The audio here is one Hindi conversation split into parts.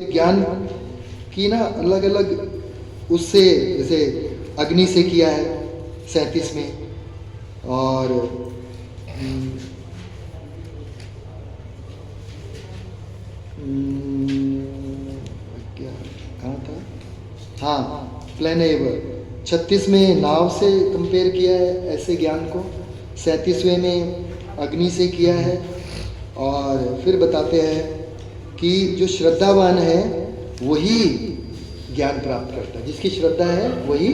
ज्ञान की ना अलग अलग उससे, जैसे अग्नि से किया है 37 में, और क्या कहाँ था, हाँ प्लेनेवर 36 में नाव से कंपेयर किया है ऐसे ज्ञान को, 37वें में अग्नि से किया है। और फिर बताते हैं कि जो श्रद्धावान है वही ज्ञान प्राप्त करता है, जिसकी श्रद्धा है वही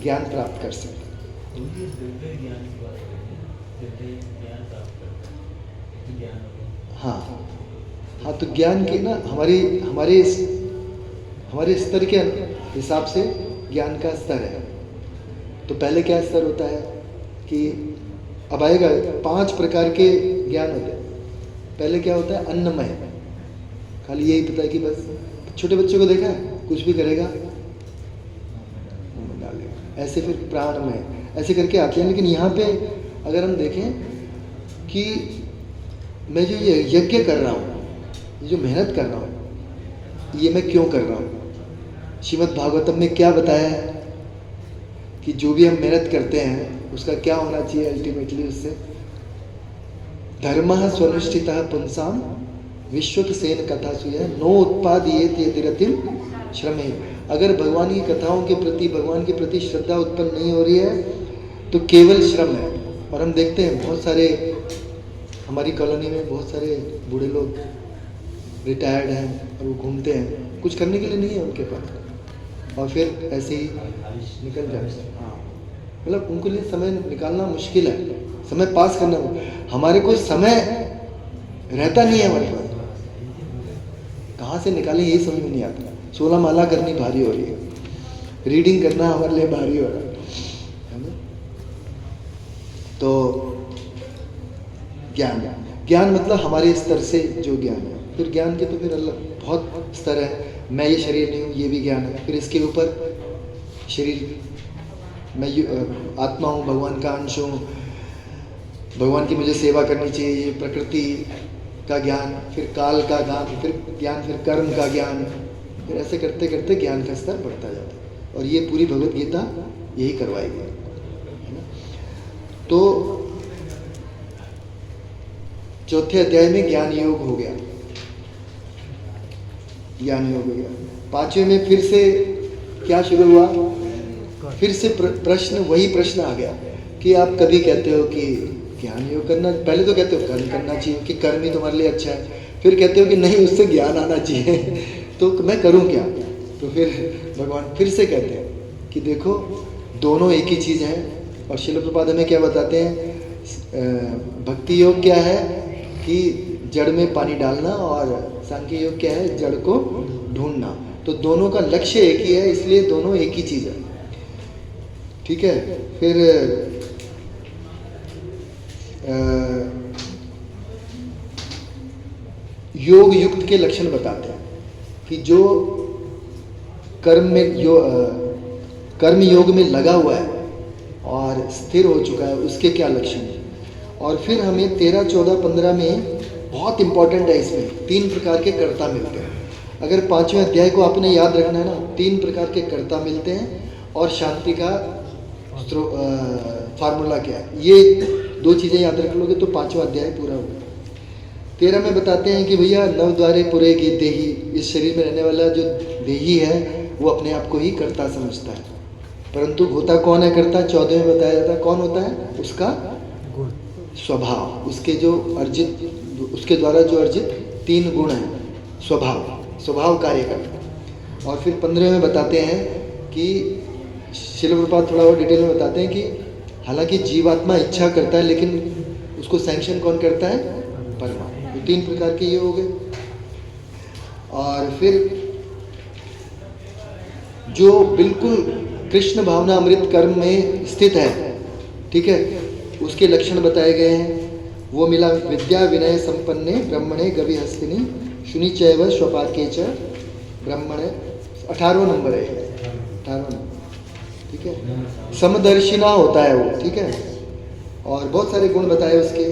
ज्ञान प्राप्त कर सकता है। हाँ हाँ, तो ज्ञान की ना हमारे स्तर के हिसाब से ज्ञान का स्तर है। तो पहले क्या स्तर होता है कि अब आएगा 5 प्रकार के ज्ञान होते हैं। पहले क्या होता है, अन्नमय, खाली यही पता है कि बस, छोटे बच्चों को देखा है कुछ भी करेगा डालेगा, ऐसे फिर प्राणमय, ऐसे करके आते हैं। लेकिन यहाँ पे अगर हम देखें कि मैं जो ये यज्ञ कर रहा हूँ, जो मेहनत कर रहा हूँ, ये मैं क्यों कर रहा हूँ। श्रीमद् भागवतम में क्या बताया है कि जो भी हम मेहनत करते हैं उसका क्या होना चाहिए अल्टीमेटली, उससे धर्मः स्वनुष्ठितः पुंसाम विश्वक सेन कथा सुय नो उत्पादियेत यदिरतिम श्रमे। अगर भगवान की कथाओं के प्रति, भगवान के प्रति श्रद्धा उत्पन्न नहीं हो रही है तो केवल श्रम है। और हम देखते हैं बहुत सारे, हमारी कॉलोनी में बहुत सारे बूढ़े लोग रिटायर्ड हैं और वो घूमते हैं, कुछ करने के लिए नहीं है उनके पास, और फिर ऐसे ही निकल जाते हैं। हाँ, मतलब उनके लिए समय निकालना मुश्किल है, समय पास करना। हमारे को समय रहता नहीं है हमारे पास, कहाँ से निकालें यही समझ में नहीं आता। 16 माला करनी भारी हो रही है, रीडिंग करना हमारे लिए भारी हो रहा है ना। तो ज्ञान मतलब हमारे स्तर से जो ज्ञान है। फिर ज्ञान के तो फिर अलग बहुत स्तर है। मैं ये शरीर नहीं हूँ, ये भी ज्ञान है। फिर इसके ऊपर शरीर, मैं आत्मा हूँ, भगवान का अंश हूँ, भगवान की मुझे सेवा करनी चाहिए, ये प्रकृति का ज्ञान, फिर काल का ज्ञान, फिर कर्म का ज्ञान, फिर ऐसे करते करते ज्ञान का स्तर बढ़ता जाता है। और ये पूरी भगवत गीता यही करवाएगी, है ना। तो चौथे अध्याय में ज्ञान योग हो गया, ज्ञान योग हो गया। 5वें में फिर से क्या शुरू हुआ, फिर से प्रश्न, वही प्रश्न आ गया कि आप कभी कहते हो कि ज्ञान योग करना, पहले तो कहते हो कर्म करना चाहिए कि कर्म ही तुम्हारे लिए अच्छा है, फिर कहते हो कि नहीं उससे ज्ञान आना चाहिए, तो मैं करूं क्या। तो फिर भगवान फिर से कहते हैं कि देखो दोनों एक ही चीज़ है। और श्रील प्रभुपाद हमें क्या बताते हैं, भक्ति योग क्या है कि जड़ में पानी डालना, और सांख्य योग क्या है, जड़ को ढूंढना। तो दोनों का लक्ष्य एक ही है, इसलिए दोनों एक ही चीज़ है, ठीक है। फिर योग युक्त के लक्षण बताते हैं कि जो कर्म योग में लगा हुआ है और स्थिर हो चुका है, उसके क्या लक्षण है। और फिर हमें 13, 14, 15 में बहुत इंपॉर्टेंट है, इसमें 3 प्रकार के कर्ता मिलते हैं। अगर 5वें अध्याय को आपने याद रखना है ना, 3 प्रकार के कर्ता मिलते हैं और शांति का फार्मूला क्या है, ये 2 चीज़ें याद रख लोगे तो 5वां अध्याय पूरा होगा। 13 में बताते हैं कि भैया नवद्वारे पुरे की देही, इस शरीर में रहने वाला जो देही है वो अपने आप को ही कर्ता समझता है, परंतु होता कौन है कर्ता। 14 में बताया जाता है कौन होता है, उसका स्वभाव, उसके जो अर्जित, उसके द्वारा जो अर्जित 3 गुण हैं, स्वभाव कार्य करता। और फिर 15 में बताते हैं कि श्रील प्रभुपाद थोड़ा और डिटेल में बताते हैं कि हालांकि जीवात्मा इच्छा करता है लेकिन उसको सैंक्शन कौन करता है, परमात्मा। 3 प्रकार के ये हो गए। और फिर जो बिल्कुल कृष्ण भावना अमृत कर्म में स्थित है, ठीक है, उसके लक्षण बताए गए हैं। वो मिला विद्या विनय संपन्ने ब्रह्मणे गवि हस्तिनी शुनि चैव स्वपाके च ब्रह्मणे, 18वां नंबर है, 18वां नंबर, ठीक है। समदर्शिना होता है वो, ठीक है, और बहुत सारे गुण बताए उसके,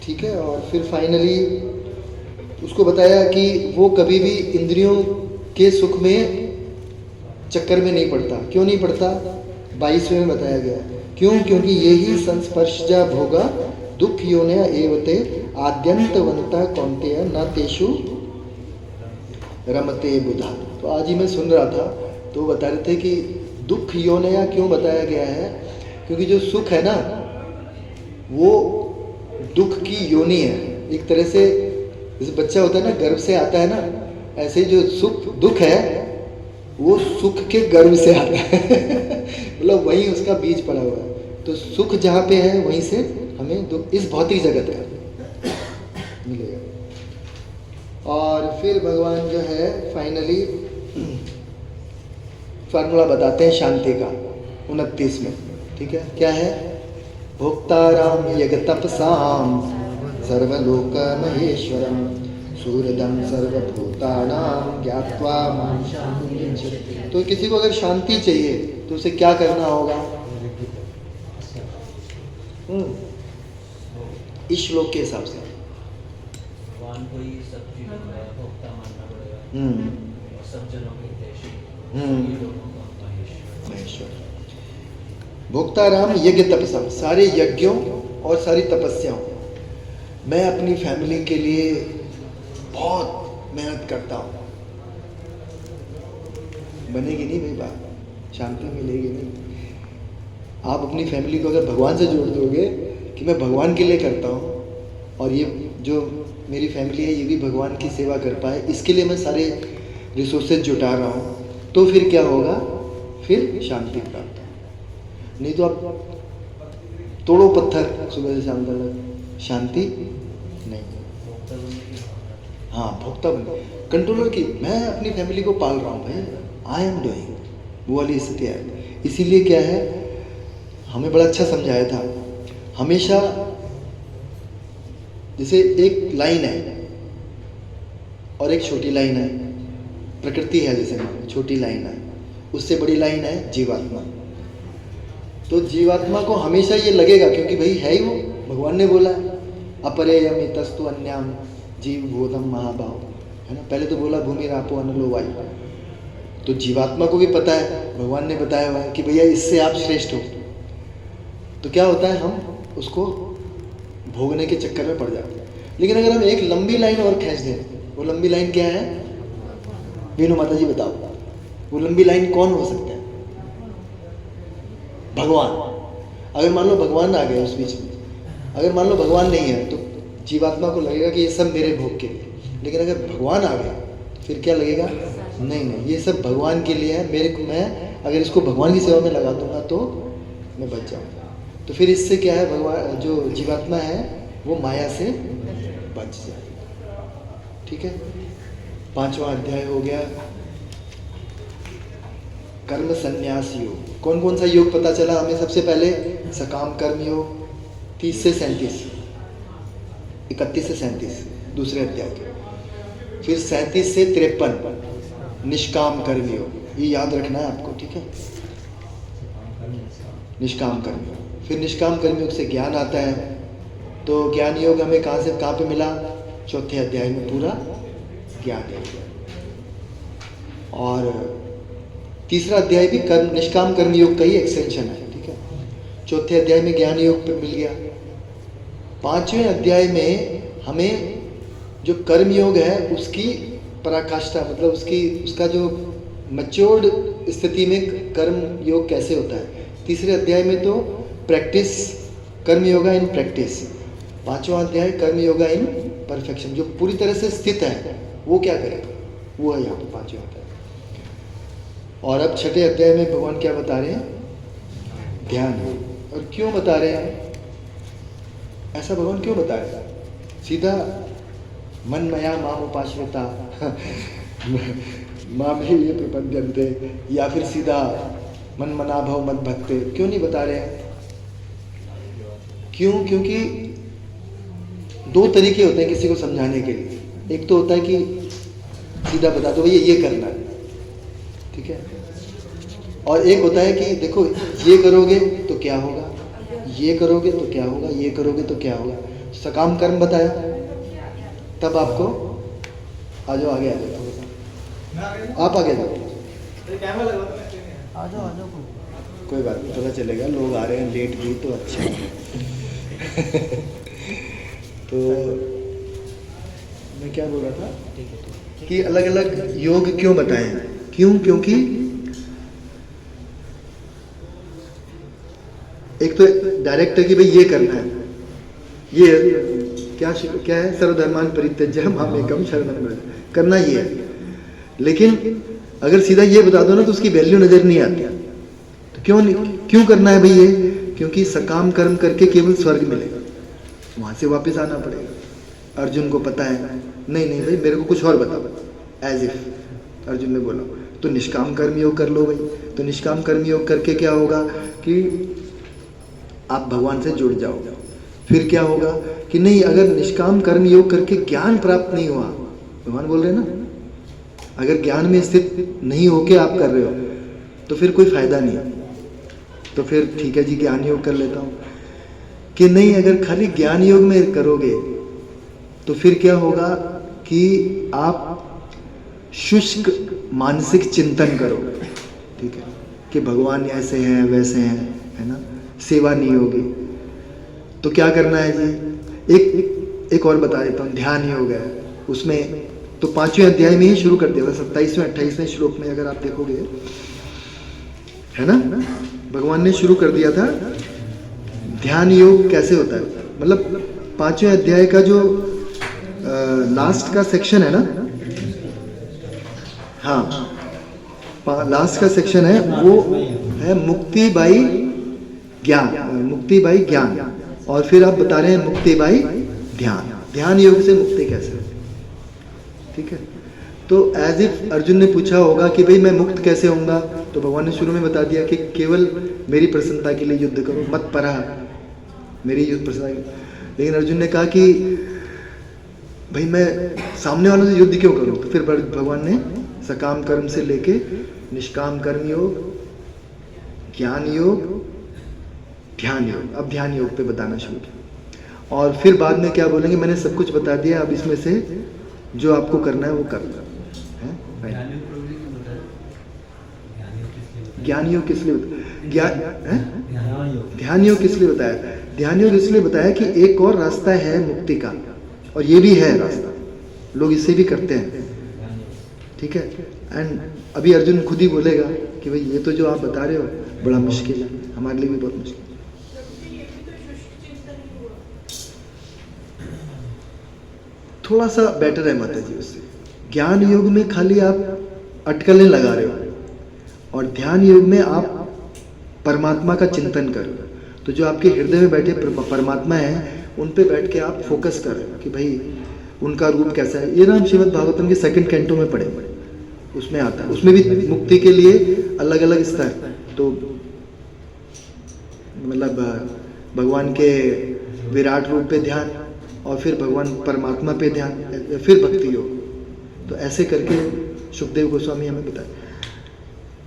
ठीक है। और फिर फाइनली उसको बताया कि वो कभी भी इंद्रियों के सुख में चक्कर में नहीं पड़ता। क्यों नहीं पड़ता? 22वें में बताया गया। क्यों? क्योंकि यही संस्पर्शजा भोगा दुख योनया एवते आद्यंतवंता कौन्तेय न तेषु रमते बुधा। तो आज ही मैं सुन रहा था तो बता रहे थे कि दुख योनया क्यों बताया गया है, क्योंकि जो सुख है ना वो दुख की योनि है। एक तरह से जैसे बच्चा होता है ना, गर्भ से आता है ना, ऐसे ही जो सुख दुख है वो सुख के गर्भ से आता है मतलब वहीं उसका बीज पड़ा हुआ है। तो सुख जहाँ पे है वहीं से हमें दुख इस भौतिक जगत का मिलेगा। और फिर भगवान जो है फाइनली फार्मूला बताते हैं शांति का 29 में। ठीक है, क्या है? भोक्ताराम यज्ञ तपसाम सर्वलोक महेश्वरम सूर्यदम सर्वभूतानां ज्ञात्वा मां शान्तिं। तो किसी को अगर शांति चाहिए तो उसे क्या करना होगा? इस श्लोक के हिसाब से भगवान को ही सब चीजों का भोक्ता मानना पड़ेगा और सब जनों के हितैषी महेश्वर। भोक्ताराम यज्ञ तपसा, सारे यज्ञों और सारी तपस्याओं। मैं अपनी फैमिली के लिए बहुत मेहनत करता हूँ, बनेगी नहीं भाई बात, शांति मिलेगी नहीं। आप अपनी फैमिली को अगर भगवान से जोड़ दोगे कि मैं भगवान के लिए करता हूँ और ये जो मेरी फैमिली है ये भी भगवान की सेवा कर पाए, इसके लिए मैं सारे रिसोर्सेज जुटा रहा हूँ, तो फिर क्या होगा? फिर शांति प्राप्त हो। नहीं तो आप तोड़ो पत्थर सुबह से शाम तक, शांति नहीं। हाँ, भोक्ता बन कंट्रोलर की, मैं अपनी फैमिली को पाल रहा हूँ भाई, आई एम डूइंग, वो वाली स्थिति है। इसीलिए क्या है, हमें बड़ा अच्छा समझाया था। हमेशा जैसे एक लाइन है और एक छोटी लाइन है, प्रकृति है जैसे छोटी लाइन है, उससे बड़ी लाइन है जीवात्मा। तो जीवात्मा को हमेशा ये लगेगा, क्योंकि भाई है ही वो, भगवान ने बोला है अपरेयमितस्तु अन्याम जीव बोधम महाभाव, है ना। पहले तो बोला भूमि रापो अनलो वायु, तो जीवात्मा को भी पता है, भगवान ने बताया हुआ है कि भैया इससे आप श्रेष्ठ हो। तो क्या होता है, हम उसको भोगने के चक्कर में पड़ जाते हैं। लेकिन अगर हम एक लंबी लाइन और खींच दें, वो लंबी लाइन क्या है? वीनू माता जी बताओ, वो लंबी लाइन कौन हो सकता है? भगवान। अगर मान लो भगवान आ गए उस बीच में, अगर मान लो भगवान नहीं है तो जीवात्मा को लगेगा कि ये सब मेरे भोग के लिए। लेकिन अगर भगवान आ गया फिर क्या लगेगा? नहीं नहीं, ये सब भगवान के लिए है, मेरे को, मैं अगर इसको भगवान की सेवा में लगा दूंगा तो मैं बच जाऊंगा। तो फिर इससे क्या है, भगवान जो जीवात्मा है वो माया से बच जाए। ठीक है, 5वां अध्याय हो गया कर्म संन्यास योग। कौन कौन सा योग पता चला हमें? सबसे पहले सकाम कर्म योग 30 से 37, 31 से 37 दूसरे अध्याय के। फिर 37 से 53 निष्काम कर्म योग, ये याद रखना है आपको। ठीक है, निष्काम कर्म योग। फिर निष्काम कर्म योग से ज्ञान आता है, तो ज्ञान योग हमें कहाँ से कहाँ पे मिला? 4थे अध्याय में पूरा ज्ञान है। और तीसरा अध्याय भी कर्म निष्काम कर्म योग का ही एक्सटेंशन है। ठीक है, 4थे अध्याय में ज्ञान योग पे मिल गया। 5वें अध्याय में हमें जो कर्म योग है उसकी पराकाष्ठा, मतलब उसका जो मैच्योर्ड स्थिति में कर्म योग कैसे होता है। तीसरे अध्याय में तो प्रैक्टिस, कर्म योगा इन प्रैक्टिस। 5वां अध्याय कर्म योगा इन परफेक्शन, जो पूरी तरह से स्थित है वो क्या करेगा, वो है यहाँ पे 5वां अध्याय। और अब 6ठे अध्याय में भगवान क्या बता रहे हैं? ध्यान। और क्यों बता रहे हैं ऐसा? भगवान क्यों बता रहे हैं? सीधा मन मया माम उपाश्रिता माम ही ये प्रपद्यन्ते, या फिर सीधा मन मना भव मत भक्ते, क्यों नहीं बता रहे हैं? क्यों? क्योंकि 2 तरीके होते हैं किसी को समझाने के लिए। एक तो होता है कि सीधा बता दो भैया ये करना है, ठीक है, और एक होता है कि देखो ये करोगे तो क्या होगा, ये करोगे तो क्या होगा, ये करोगे तो क्या होगा। सकाम कर्म बताया, तब आपको आ जाओ, आगे आ जाओ थोड़ा सा, आप आगे जाओ, आ जाओ कोई बात नहीं, पता चलेगा, लोग आ रहे हैं लेट भी तो अच्छा है। तो मैं क्या बोल रहा था ठीक है कि अलग अलग योग क्यों बताए हैं, क्यों, क्योंकि एक तो डायरेक्ट है कि भाई ये करना है, ये क्या है, सर्वधर्मान परित्यज्य मामेकम शरणं व्रज, करना ये है। लेकिन अगर सीधा ये बता दो ना तो उसकी वैल्यू नजर नहीं आती। तो क्यों करना है भाई ये, क्योंकि सकाम कर्म करके केवल स्वर्ग मिलेगा, वहां से वापस आना पड़ेगा। अर्जुन को पता है, नहीं भाई मेरे को कुछ और बताओ, एज इफ अर्जुन ने बोला, तो निष्काम कर्म योग कर लो भाई। तो निष्काम कर्म योग करके क्या होगा कि आप भगवान से जुड़ जाओगे। फिर क्या होगा कि नहीं, अगर निष्काम कर्म योग करके ज्ञान प्राप्त नहीं हुआ, भगवान बोल रहे हैं ना, अगर ज्ञान में स्थित नहीं होके आप कर रहे हो तो फिर कोई फायदा नहीं। तो फिर ठीक है जी, ज्ञान योग कर लेता हूँ। कि नहीं, अगर खाली ज्ञान योग में करोगे तो फिर क्या होगा कि आप शुष्क मानसिक चिंतन करोगे, ठीक है, कि भगवान ऐसे हैं वैसे हैं, है ना, सेवा नहीं होगी। तो क्या करना है जी, एक और बता देता हूँ, ध्यान योग है उसमें। तो 5वें अध्याय में ही शुरू कर दिया, 27वें 28वें श्लोक में अगर आप देखोगे, है ना, भगवान ने शुरू कर दिया था ध्यान योग कैसे होता है। मतलब 5वें अध्याय का जो लास्ट का सेक्शन है ना, हाँ, लास्ट का सेक्शन है वो है मुक्ति बाई ज्ञान, मुक्ति बाई ज्ञान। और फिर आप बता रहे हैं मुक्ति बाई ध्यान, ध्यान योग से मुक्ति कैसे, ठीक है। तो एज इफ अर्जुन ने पूछा होगा कि भाई मैं मुक्त कैसे होऊंगा, तो भगवान ने शुरू में बता दिया कि केवल मेरी प्रसन्नता के लिए युद्ध करो, मत परा मेरी युद्ध प्रसन्नता। लेकिन अर्जुन ने कहा कि भाई मैं सामने वालों से युद्ध क्यों करूं, तो फिर भगवान ने सकाम कर्म से लेके निष्काम कर्म योग, ज्ञान योग, ध्यान योग, अब ध्यान योग पे बताना शुरू किया। और फिर बाद में क्या बोलेंगे, मैंने सब कुछ बता दिया, अब इसमें से जो आपको करना है वो करना है। ज्ञान योग किस लिए ध्यान योग किस लिए बताया, ध्यान योग इसलिए बताया कि एक और रास्ता है मुक्ति का, और ये भी है रास्ता, लोग इससे भी करते हैं, ठीक है। एंड अभी अर्जुन खुद ही बोलेगा कि भाई ये तो जो आप बता रहे हो बड़ा मुश्किल है, हमारे लिए भी बहुत मुश्किल। थोड़ा सा बेटर है माता जी उससे। ज्ञान योग में खाली आप अटकलें लगा रहे हो, और ध्यान योग में आप परमात्मा का चिंतन करो। तो जो आपके हृदय में बैठे परमात्मा है, उन पे बैठ के आप फोकस कर रहे हो कि भाई उनका रूप कैसा है। ये ना हम श्रीमद् भागवतम के 2nd कैंटो में पढ़े, उसमें आता है, उसमें भी मुक्ति के लिए अलग अलग स्तर। तो मतलब भगवान के विराट रूप पे ध्यान, और फिर भगवान परमात्मा पे ध्यान, फिर भक्ति योग। तो ऐसे करके सुखदेव गोस्वामी हमें बताए।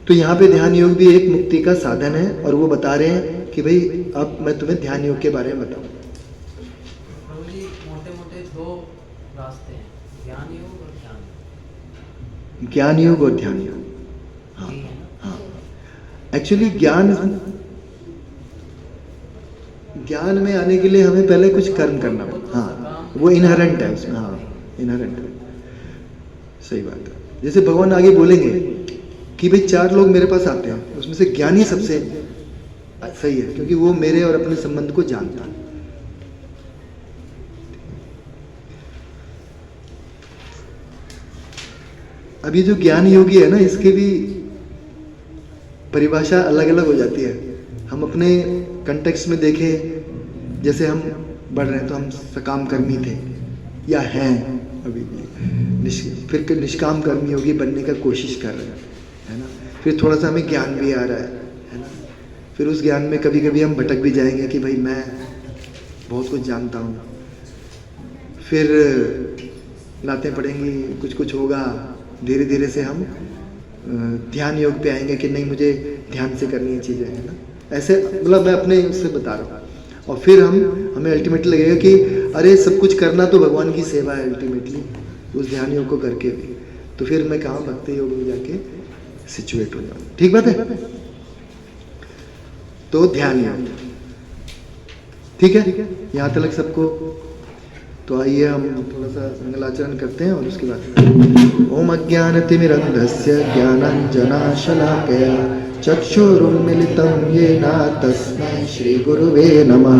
तो यहाँ पे ध्यान योग भी एक मुक्ति का साधन है, और वो बता रहे हैं कि भाई अब मैं तुम्हें ध्यान योग के बारे में बताऊँ। प्रभु जी, मोटे-मोटे 2 रास्ते हैं, ज्ञान योग और ध्यान योग। ज्ञान योग और ध्यान योग, हाँ हाँ। एक्चुअली ज्ञान में आने के लिए हमें पहले कुछ कर्म करना पड़ता, हाँ, वो इनहेरेंट है उसमें, हाँ इनहेरेंट है, सही बात है। जैसे भगवान आगे बोलेंगे कि भाई 4 लोग मेरे पास आते हैं, उसमें से ज्ञानी सबसे सही है, क्योंकि वो मेरे और अपने संबंध को जानता है। अब ये जो ज्ञान योगी है ना, इसके भी परिभाषा अलग अलग हो जाती है। हम अपने कंटेक्स्ट में देखें, जैसे हम बढ़ रहे हैं तो हम सकाम कर्मी थे या हैं अभी भी, फिर निष्काम कर्मी योगी बनने का कोशिश कर रहे हैं, है ना। फिर थोड़ा सा हमें ज्ञान भी आ रहा है ना। फिर उस ज्ञान में कभी कभी हम भटक भी जाएंगे कि भाई मैं बहुत कुछ जानता हूँ। फिर लातें पड़ेंगी, कुछ कुछ होगा, धीरे धीरे से हम ध्यान योग पे आएंगे कि नहीं मुझे ध्यान से करनी है चीज़ें, है ना। ऐसे मतलब मैं अपने उससे बता रहा हूँ। और फिर हमें अल्टीमेटली लगेगा कि अरे सब कुछ करना तो भगवान की सेवा है अल्टीमेटली, उस ध्यान योग को करके भी, तो फिर मैं कहाँ भक्ति योग में जाके सिचुएट हो जाऊँ। ठीक बात है? तो ध्यान योग, ठीक है, यहाँ तक सबको। तो आइए हम थोड़ा सा मंगलाचरण करते हैं और उसके बाद ओम अज्ञानतिमिरन्धस्य ज्ञानाञ्जनशलाकया चक्षुरुन्मिलितं येन तस्मै श्रीगुरुवे नमः।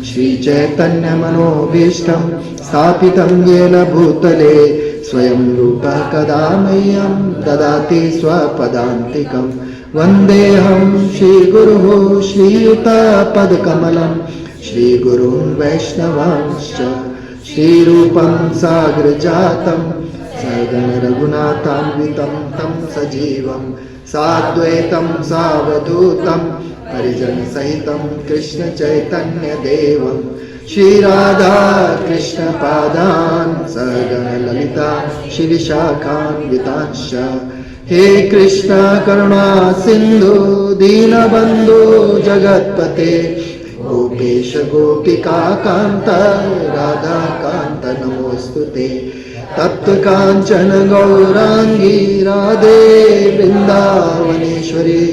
श्रीचैतन्यमनोभीष्टं स्थापितं येन भूतले स्वयं रूपः कदा मह्यं ददाति स्वपदान्तिकं। वन्देऽहं श्रीगुरुः श्रीयुतपदकमलं श्रीगुरुं वैष्णवांश्च श्रीरूपं साग्रजातं सगण रघुनाथान्वितं तं सजीवं साद्वैतं सावधूतं परिजनसहितं कृष्ण चैतन्य देवं श्रीराधा कृष्ण पादान् सगण ललिता श्रीविशाखान्वितांश्च। हे कृष्ण करुणा सिंधु दीनबंधु जगत्पते गोपेश गोपिका कांत राधा कांत नमोस्तुते। तप्त कांचन गौरांगी राधे वृंदावनेश्वरी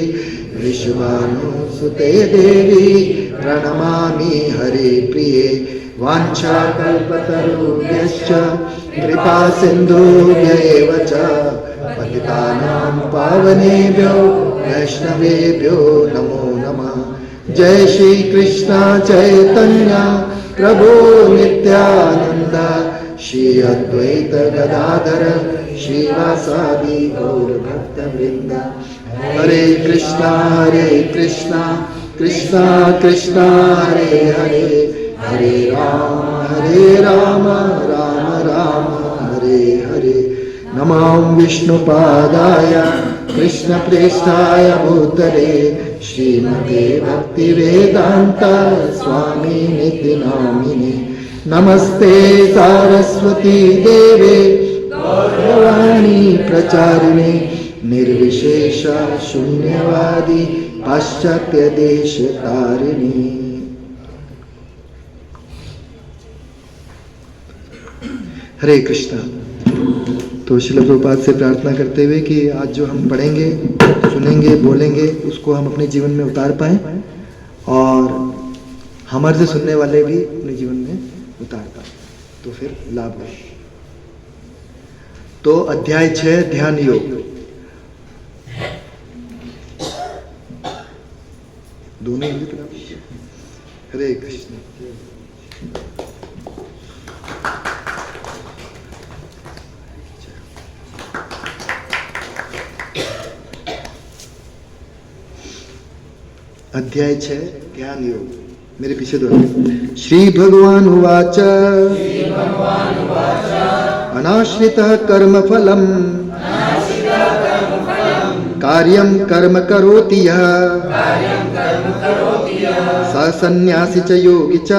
विश्वानुसुते देवी प्रणमामि हरे प्रिये। वाञ्छाकल्पतरुभ्यश्च कृपा सिन्धुभ्यैव च पतितानां पावनेभ्यो वैष्णवेभ्यो नमो नमः। जय श्री कृष्ण चैतन्य प्रभु नित्यानंद श्री अद्वैत गदाधर श्रीवासादि गौर भक्त वृंद। हरे कृष्णा कृष्णा कृष्णा हरे हरे हरे राम राम राम हरे हरे। नमो विष्णुपादाय कृष्णप्रेष्ठाय भूतले श्रीमते भक्तिवेदांत स्वामी नित्य नामिने। नमस्ते सारस्वती देवे गौरवाणी प्रचारिणे निर्विशेष शून्यवादी पाश्चात्य देश तारिणी। हरे कृष्णा। तो श्रील प्रभुपाद से प्रार्थना करते हुए कि आज जो हम पढ़ेंगे सुनेंगे बोलेंगे उसको हम अपने जीवन में उतार पाएं और हमारे से सुनने वाले भी अपने जीवन में उतार पाएं, तो फिर लाभ हो। तो अध्याय 6 ध्यान योग। दोनों हिंदी तरफ। हरे कृष्ण। अध्याय 6 ध्यान योग। मेरे पीछे दो। श्री भगवान उवाच अनाश्रितः कर्म फलम कार्यं कर्म करोति यः स सन्यासी च योगी च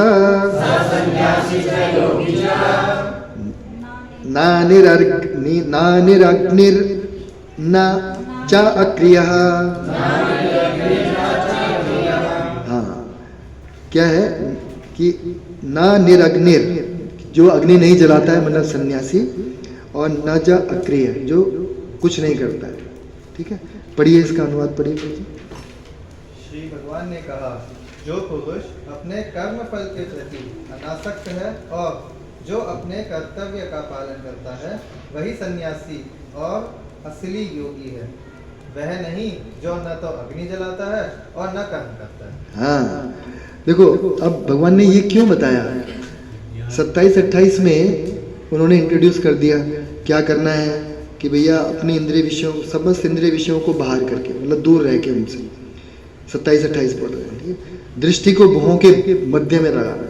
नानिरग्निर्न च अक्रियः। क्या है कि ना निरग्निर जो अग्नि नहीं जलाता है मतलब सन्यासी, और न ज अक्रिय जो कुछ नहीं करता है। ठीक है, पढ़िए इसका अनुवाद पढ़िए। श्री भगवान ने कहा, जो पुरुष अपने कर्म फल के प्रति अनासक्त है और जो अपने कर्तव्य का पालन करता है वही सन्यासी और असली योगी है। वह नहीं जो न तो अग्नि जलाता है और न कर्म करता है। हाँ देखो, अब भगवान ने ये क्यों बताया। 27-28 में उन्होंने इंट्रोड्यूस कर दिया क्या करना है कि भैया अपने इंद्रिय विषयों, समस्त इंद्रिय विषयों को बाहर करके मतलब दूर रह के उनसे। 27-28 पढ़ रहे हैं। दृष्टि को भुवों के मध्य में लगाना,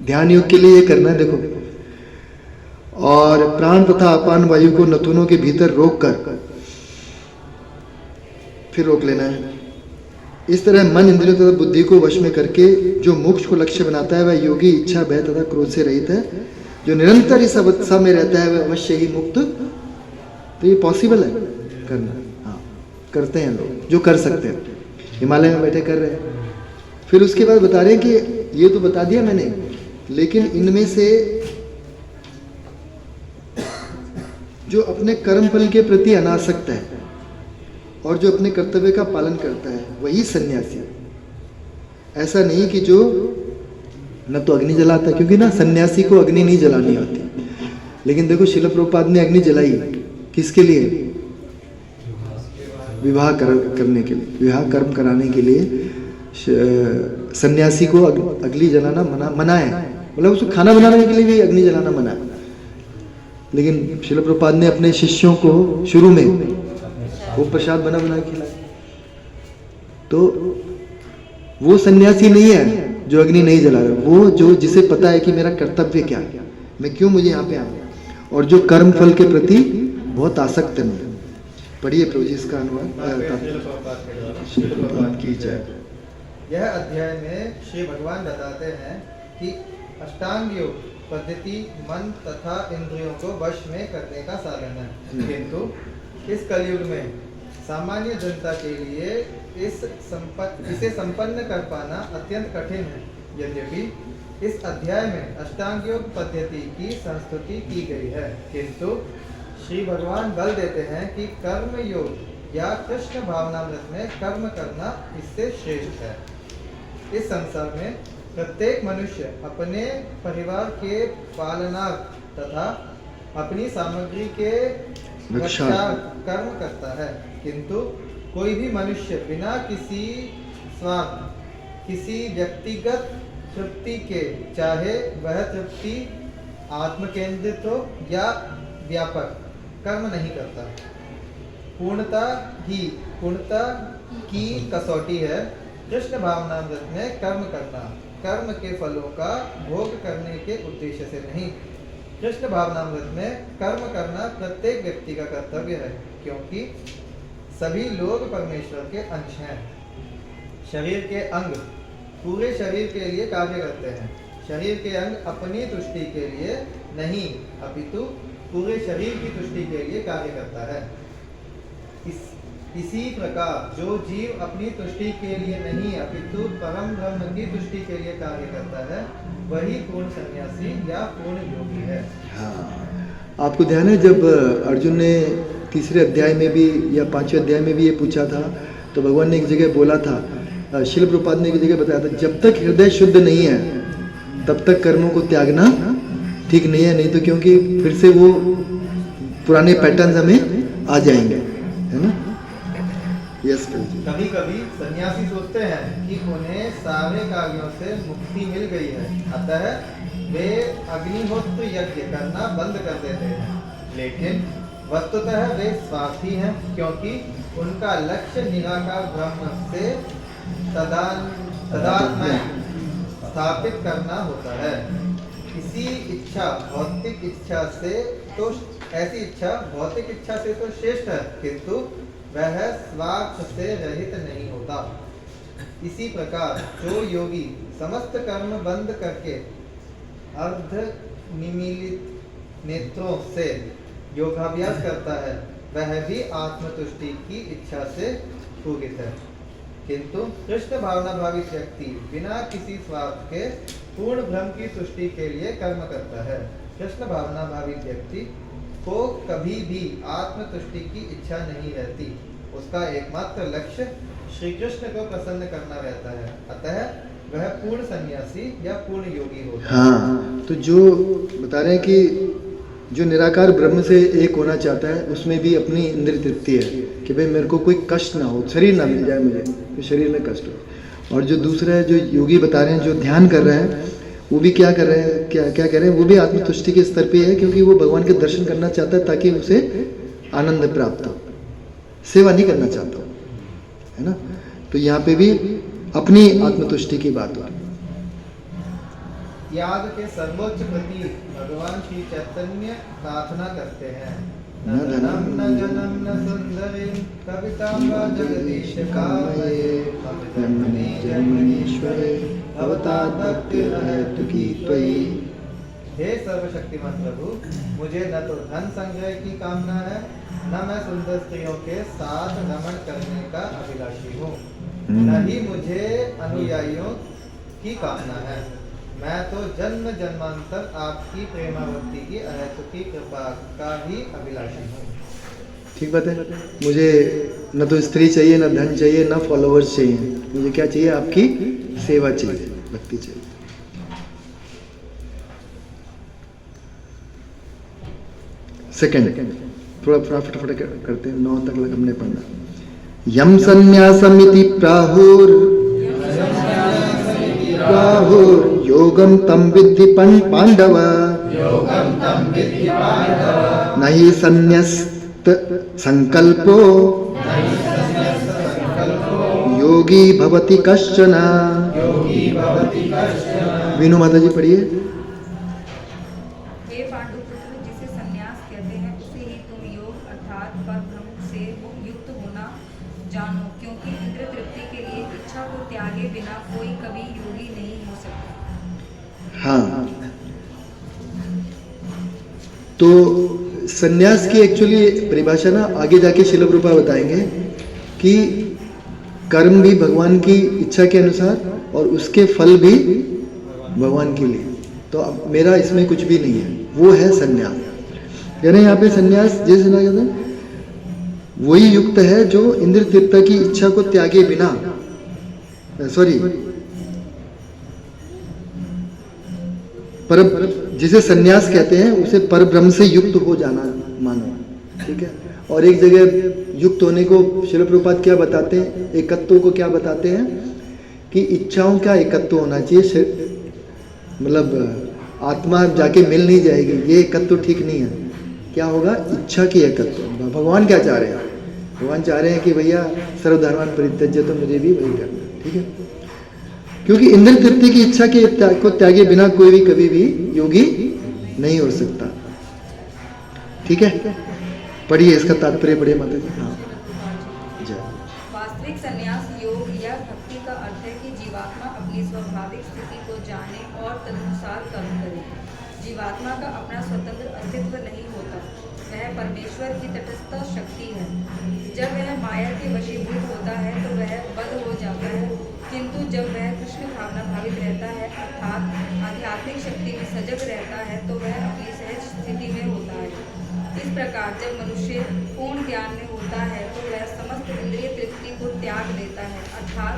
ध्यान योग के लिए ये करना है। देखो, और प्राण तथा अपान वायु को नथुनों के भीतर रोक कर फिर रोक लेना है। इस तरह मन इंद्रियों तथा बुद्धि को वश में करके जो मोक्ष को लक्ष्य बनाता है वह योगी इच्छा भय तथा क्रोध से रहित है। जो निरंतर इस अवस्था में रहता है वह अवश्य ही मुक्त। तो ये पॉसिबल है करना। हाँ, करते हैं लोग जो कर सकते हैं, हिमालय में बैठे कर रहे हैं। फिर उसके बाद बता रहे हैं कि ये तो बता दिया मैंने, लेकिन इनमें से जो अपने कर्म फल के प्रति अनासक्त है और जो अपने कर्तव्य का पालन करता है वही सन्यासी। ऐसा नहीं कि जो न तो अग्नि जलाता है, क्योंकि ना सन्यासी को अग्नि नहीं जलानी होती। लेकिन देखो शिल प्रभुपाद ने अग्नि जलाई किसके लिए? विवाह करने के लिए, विवाह कर्म कराने के लिए सन्यासी को अग्नि जलाना मना है। मतलब उसको खाना बनाने के लिए भी अग्नि जलाना मना है। लेकिन शिल प्रभुपाद ने अपने शिष्यों को शुरू में वो प्रसाद बना के खिलाया। तो वो सन्यासी नहीं है जो अग्नि नहीं जला रहा, वो जो जिसे पता है कि मेरा कर्तव्य क्या है, मैं क्यों मुझे यहाँ पे आना, और जो कर्म फल के प्रति बहुत आसक्त नहीं है। पढ़िए प्रभु जी इसका अनुवाद। श्री प्रभुपाद की जय। यह अध्याय में श्री भगवान बताते हैं कि अष्टांग योग पद्धति मन तथा इंद्रियों को वश में करने का साधन है, किंतु इस कलयुग में सामान्य जनता के लिए इसे संपन्न कर पाना अत्यंत कठिन है। यद्यपि इस अध्याय में अष्टांग योग पद्धति की संस्तुति की गई है, किंतु श्री भगवान बल देते हैं कि कर्म योग या कृष्ण भावनामृत में कर्म करना इससे श्रेष्ठ है। इस संसार में प्रत्येक मनुष्य अपने परिवार के पालनार्थ तथा अपनी सामग्री के रक्षा कर्म करता है, किंतु कोई भी मनुष्य बिना किसी स्वार्थ, किसी व्यक्तिगत तृप्ति के, चाहे वह तृप्ति आत्म केंद्रित हो या व्यापक, कर्म नहीं करता। पूर्णता की कसौटी है कृष्ण भावनामृत में कर्म करना, कर्म के फलों का भोग करने के उद्देश्य से नहीं। कृष्ण भावनामृत में कर्म करना प्रत्येक व्यक्ति का कर्तव्य है, क्योंकि सभी लोग परमेश्वर के अंश हैं। शरीर के अंग पूरे शरीर के लिए कार्य करते हैं। शरीर के अंग अपनी तुष्टि के लिए नहीं, अपितु पूरे शरीर की तुष्टि के लिए कार्य करता है। इसी प्रकार जो जीव अपनी तुष्टि के लिए नहीं अपितु परम ब्रह्म की तुष्टि के लिए कार्य करता है, वही पूर्ण सन्यासी या पूर्ण योगी है। हाँ, आपको ध्यान है जब अर्जुन ने तीसरे अध्याय में भी या पांचवें अध्याय में भी ये पूछा था, तो भगवान ने एक जगह बोला था, शिल प्रभुपाद ने एक जगह बताया था, जब तक हृदय शुद्ध नहीं है तब तक कर्मों को त्यागना ठीक नहीं है। नहीं तो क्योंकि फिर से वो पुराने पैटर्न्स हमें आ जाएंगे, है ना। यस कभी कभी सन्यासी सोचते हैं कि उन्हें सारे कार्यों से मुक्ति मिल गई है, अतः वे अग्निहोत्र यज्ञ करना बंद कर देते हैं। लेकिन वस्तुतः वे स्वार्थी हैं, क्योंकि उनका लक्ष्य निराकार ब्रह्म से तादात्म्य स्थापित करना होता है। इसी इच्छा भौतिक इच्छा से तो ऐसी इच्छा भौतिक इच्छा से तो श्रेष्ठ है, किंतु वह स्वार्थ से रहित नहीं होता। इसी प्रकार जो योगी समस्त कर्म बंद करके अर्ध निमीलित नेत्रों से योगाभ्यास करता है, वह भी आत्मतुष्टि की इच्छा से पूरित है। किंतु कृष्ण भावना भावित व्यक्ति बिना किसी स्वार्थ के पूर्ण ब्रह्म की तुष्टि के लिए कर्म करता है। कृष्ण भावना भावित व्यक्ति को कभी भी आत्मतुष्टि की इच्छा नहीं रहती। उसका एकमात्र लक्ष्य श्री कृष्ण को प्रसन्न करना रहता है, अतः वह पूर्ण सन्यासी या पूर्ण योगी होता है। हाँ, तो जो बता रहे हैं कि जो निराकार ब्रह्म से एक होना चाहता है, उसमें भी अपनी इंद्रिय तृप्ति है कि भाई मेरे को कोई कष्ट ना हो, शरीर ना मिल जाए मुझे, तो शरीर में कष्ट हो। और जो दूसरा है, जो योगी बता रहे हैं, जो ध्यान कर रहे हैं, वो भी क्या कर रहे हैं, क्या कह रहे हैं, वो भी आत्मतुष्टि के स्तर पे है, क्योंकि वो भगवान के दर्शन करना चाहता है ताकि उसे आनंद प्राप्त हो, सेवा नहीं करना चाहता, है ना। तो यहाँ पे भी अपनी आत्मतुष्टि की बात हो रही है। याग के सर्वोच्च प्रतीक भगवान श्री चैतन्य प्रार्थना करते हैं, न धनम न जनम न सुंदरीं कवितां वा जगदीश कामये जन्मनि जन्मनीश्वरे भवतात् भक्तिर्हेतु की त्वयि। हे सर्वशक्तिमान प्रभु, मुझे न तो धन संग्रह की कामना है, न मैं सुंदर स्त्रियों के साथ रमण करने का अभिलाषी हूँ, न ही मुझे अनुयायियों की कामना है। मैं तो जन्म जन्मांतर आपकी प्रेमावृत्ति की अहेतुकी कृपा का ही अभिलाषी हूँ। ठीक बात है। मुझे न तो स्त्री चाहिए, न धन चाहिए, न फॉलोवर्स चाहिए। मुझे क्या चाहिए? आपकी सेवा चाहिए, भक्ति चाहिए। सेकंड, थोड़ा फटाफट करते हैं, 9 तक हमने पढ़ना। यम संन्यासमिति प्राहुर योगम तम विद्धि पांडव नहि संन्यस्त संकल्पो योगी भवति कश्चन। विनु माता जी पढ़िए। हे पांडुपुत्र, जिसे संन्यास कहते हैं उसे ही तुम योग अर्थात परब्रह्म से युक्त होना जानो, क्योंकि इंद्र तृप्ति के लिए इच्छा को त्यागे बिना कोई कभी योगी नहीं हो सकता। हाँ, तो संन्यास की एक्चुअली परिभाषा ना आगे जाके श्रील प्रभुपाद बताएंगे कि कर्म भी भगवान की इच्छा के अनुसार और उसके फल भी भगवान के लिए। तो अब मेरा इसमें कुछ भी नहीं है, वो है संन्यास। यानी यहाँ पे संन्यास जैसे ना कहते हैं वही युक्त है जो इंद्र तृप्ति की इच्छा को त्यागे बिना, जिसे संन्यास कहते हैं उसे परब्रह्म से युक्त हो जाना मानो। ठीक है। और एक जगह युक्त होने को श्रील प्रभुपाद क्या बताते हैं? एकत्व को क्या बताते हैं कि इच्छाओं का एकत्व होना चाहिए। मतलब आत्मा जाके मिल नहीं जाएगी, ये एकत्व ठीक नहीं है। क्या होगा? इच्छा की एकत्व। भगवान क्या चाह रहे हैं? भगवान चाह रहे हैं कि भैया सर्वधर्मान् परित्यज्य, तो मुझे भी वही करना। ठीक है। क्योंकि इंद्र तृप्ति की इच्छा को त्यागे बिना कोई भी कभी भी योगी नहीं हो सकता। ठीक है। पढ़िए, इसका तात्पर्य पढ़िए माता जी। हाँ, जय। वास्तविक संन्यास योग या भक्ति का अर्थ है कि जीवात्मा अपनी स्वाभाविक स्थिति को जाने और तदनुसार कर्म करे। जीवात्मा का अपना स्वतंत्र अस्तित्व नहीं होता, वह परमेश्वर की तटस्थ शक्ति है। जब वह माया के वशीभूत होता है तो वह बद्ध हो जाता है, किंतु जब वह कृष्ण भावना भावित रहता है अर्थात आध्यात्मिक शक्ति में सजग रहता है तो वह अपनी सहज स्थिति में होता है। इस प्रकार जब मनुष्य पूर्ण ज्ञान में होता है तो वह समस्त इंद्रिय तृप्ति को त्याग देता है अर्थात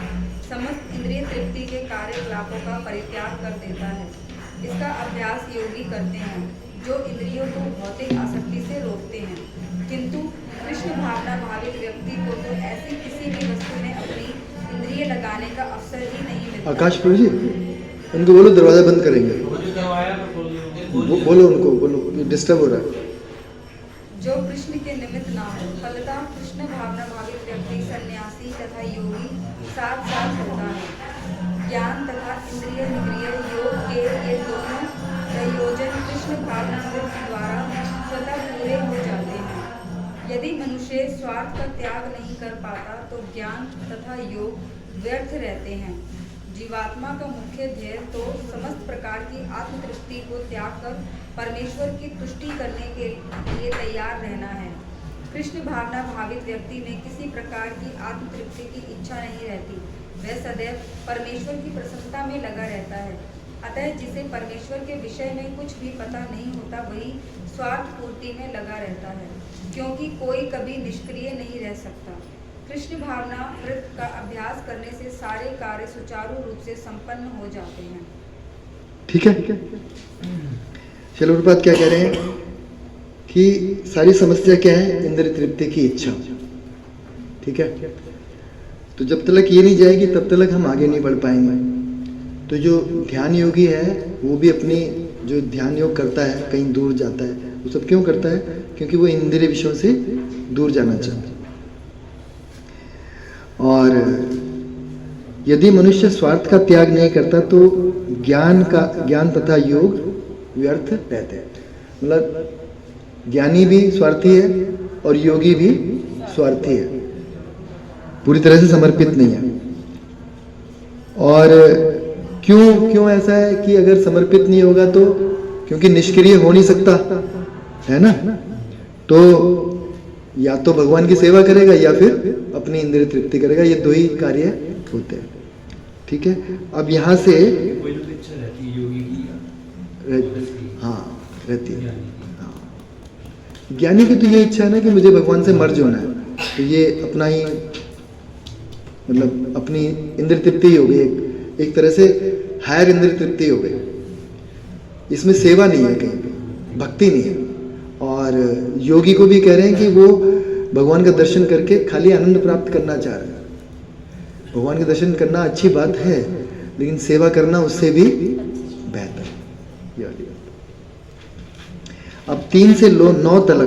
समस्त इंद्रिय तृप्ति के कार्यकलापों का परित्याग कर देता है। इसका अभ्यास योगी करते हैं जो इंद्रियों को भौतिक आसक्ति से रोकते हैं, किंतु कृष्ण भावना भावित व्यक्ति को तो ऐसी किसी भी वस्तु में अपनी इंद्रिय लगाने का अवसर ही नहीं मिलता। आकाश प्रभु जी, उनको बोलो दरवाजा बंद करेंगे। बोलो उनको, बोलो, डिस्टर्ब हो रहा है। जो कृष्ण के निमित्त ना हो, फलतः कृष्ण भावना भावित व्यक्ति सन्यासी तथा योगी साथ साथ होता है। ज्ञान तथा इंद्रिय निग्रिय योग के ये दोनों संयोजन कृष्ण भावनामृत द्वारा स्वतः पूरे हो जाते हैं। यदि मनुष्य स्वार्थ का त्याग नहीं कर पाता तो ज्ञान तथा योग व्यर्थ रहते हैं। जीवात्मा का मुख्य ध्येय तो समस्त प्रकार की आत्मतृप्ति को त्याग कर परमेश्वर की तुष्टि करने के लिए तैयार रहना है। कृष्ण भावना भावित व्यक्ति में किसी प्रकार की आत्मतृप्ति की इच्छा नहीं रहती, वह सदैव परमेश्वर की प्रसन्नता में लगा रहता है। अतः जिसे परमेश्वर के विषय में कुछ भी पता नहीं होता वही स्वार्थ पूर्ति में लगा रहता है, क्योंकि कोई कभी निष्क्रिय नहीं रह सकता। कृष्ण भावना व्रत का अभ्यास करने से सारे कार्य सुचारू रूप से संपन्न हो जाते हैं। ठीक है। श्रील प्रभुपाद क्या कह रहे हैं कि सारी समस्या क्या है? इंद्रिय तृप्ति की इच्छा। ठीक है। तो जब तक ये नहीं जाएगी तब तक हम आगे नहीं बढ़ पाएंगे। तो जो ध्यान योगी है वो भी अपनी जो ध्यान योग करता है कहीं दूर जाता है, वो सब क्यों करता है? क्योंकि वो इंद्रिय विषयों से दूर जाना चाहता है। और यदि मनुष्य स्वार्थ का त्याग नहीं करता तो ज्ञान तथा योग व्यर्थ रहते हैं। मतलब ज्ञानी भी स्वार्थी है और योगी भी स्वार्थी है, पूरी तरह से समर्पित नहीं है। और क्यों ऐसा है कि अगर समर्पित नहीं होगा तो क्योंकि निष्क्रिय हो नहीं सकता है ना, तो या तो भगवान की सेवा करेगा या फिर अपनी इंद्रिय तृप्ति करेगा, ये दो ही कार्य होते हैं। ठीक है। अब यहाँ से कोई तो इच्छा रहती है योगी रहती है। हाँ, ज्ञानी की तो ये इच्छा है ना कि मुझे भगवान से मर्ज होना है, तो ये अपना ही मतलब अपनी इंद्र तृप्ति हो गई, एक तरह से हायर इंद्र तृप्ति हो गई। इसमें सेवा नहीं है, कहीं भक्ति नहीं है। और योगी को भी कह रहे हैं कि वो भगवान का दर्शन करके खाली आनंद प्राप्त करना चाह रहे हैं। भगवान के दर्शन करना अच्छी बात है, लेकिन सेवा करना उससे भी बेहतर है। ये वाली बात। अब 3 से 9 तक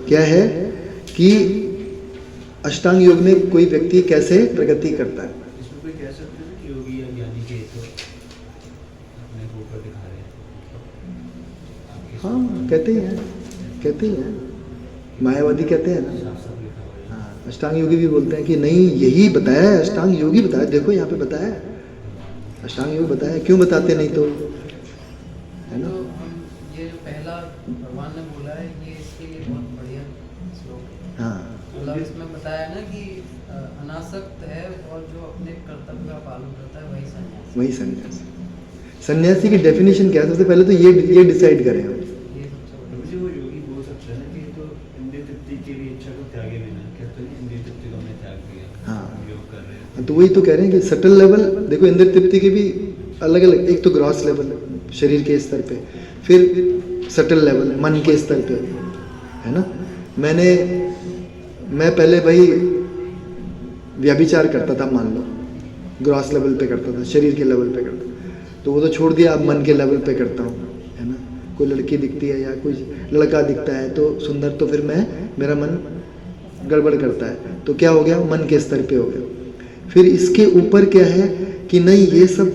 क्या है कि अष्टांग योग में कोई व्यक्ति कैसे प्रगति करता है। इसमें कोई कह सकते हैं कि योगी या ज्ञानी के तो अपने को ऊपर दिखा रहे हैं। हाँ, कहते ही हैं, मायावादी कहते हैं ना। साफ साफ लिखा हुआ है। हाँ, अष्टांग योगी भी बोलते हैं कि नहीं, यही बताया है अष्टांग योगी, बताया, देखो यहाँ पे बताया है अष्टांग योग बताया है, क्यों बताते नहीं तो, है ना। तो हम ये जो पहला भगवान ने बोला है, ये इसके लिए बहुत बढ़िया श्लोक है। हाँ, मतलब इसमें बताया ना कि अनासक्त है और जो अपने कर्तव्य का पालन करता है वही सन्यासी। वही सन्यासी। सन्यासी की डेफिनेशन क्या है, सबसे पहले तो ये डिसाइड करें हम। ये सबसे बड़ी मुझे वो योगी बोल सकता है ना कि तो इंद्रिय तृप्ति के लिए इच्छा को त्यागे बिना, क्या तो इंद्रिय तृप्ति को हमने त्याग दिया। हाँ। योग कर रहे हैं तो वही तो कह रहे हैं कि सटल लेवल, देखो इंद्र तृप्ति के भी अलग अलग, एक तो ग्रॉस लेवल शरीर के स्तर पे, फिर सटल लेवल मन के स्तर पे, है ना। मैं पहले भाई व्यभिचार करता था, मान लो ग्रॉस लेवल पे करता था, शरीर के लेवल पे करता, तो वो तो छोड़ दिया, अब मन के लेवल पे करता हूँ, है ना। कोई लड़की दिखती है या कोई लड़का दिखता है तो सुंदर, तो फिर मेरा मन गड़बड़ करता है, तो क्या हो गया, मन के स्तर पे हो गया। फिर इसके ऊपर क्या है कि नहीं, ये सब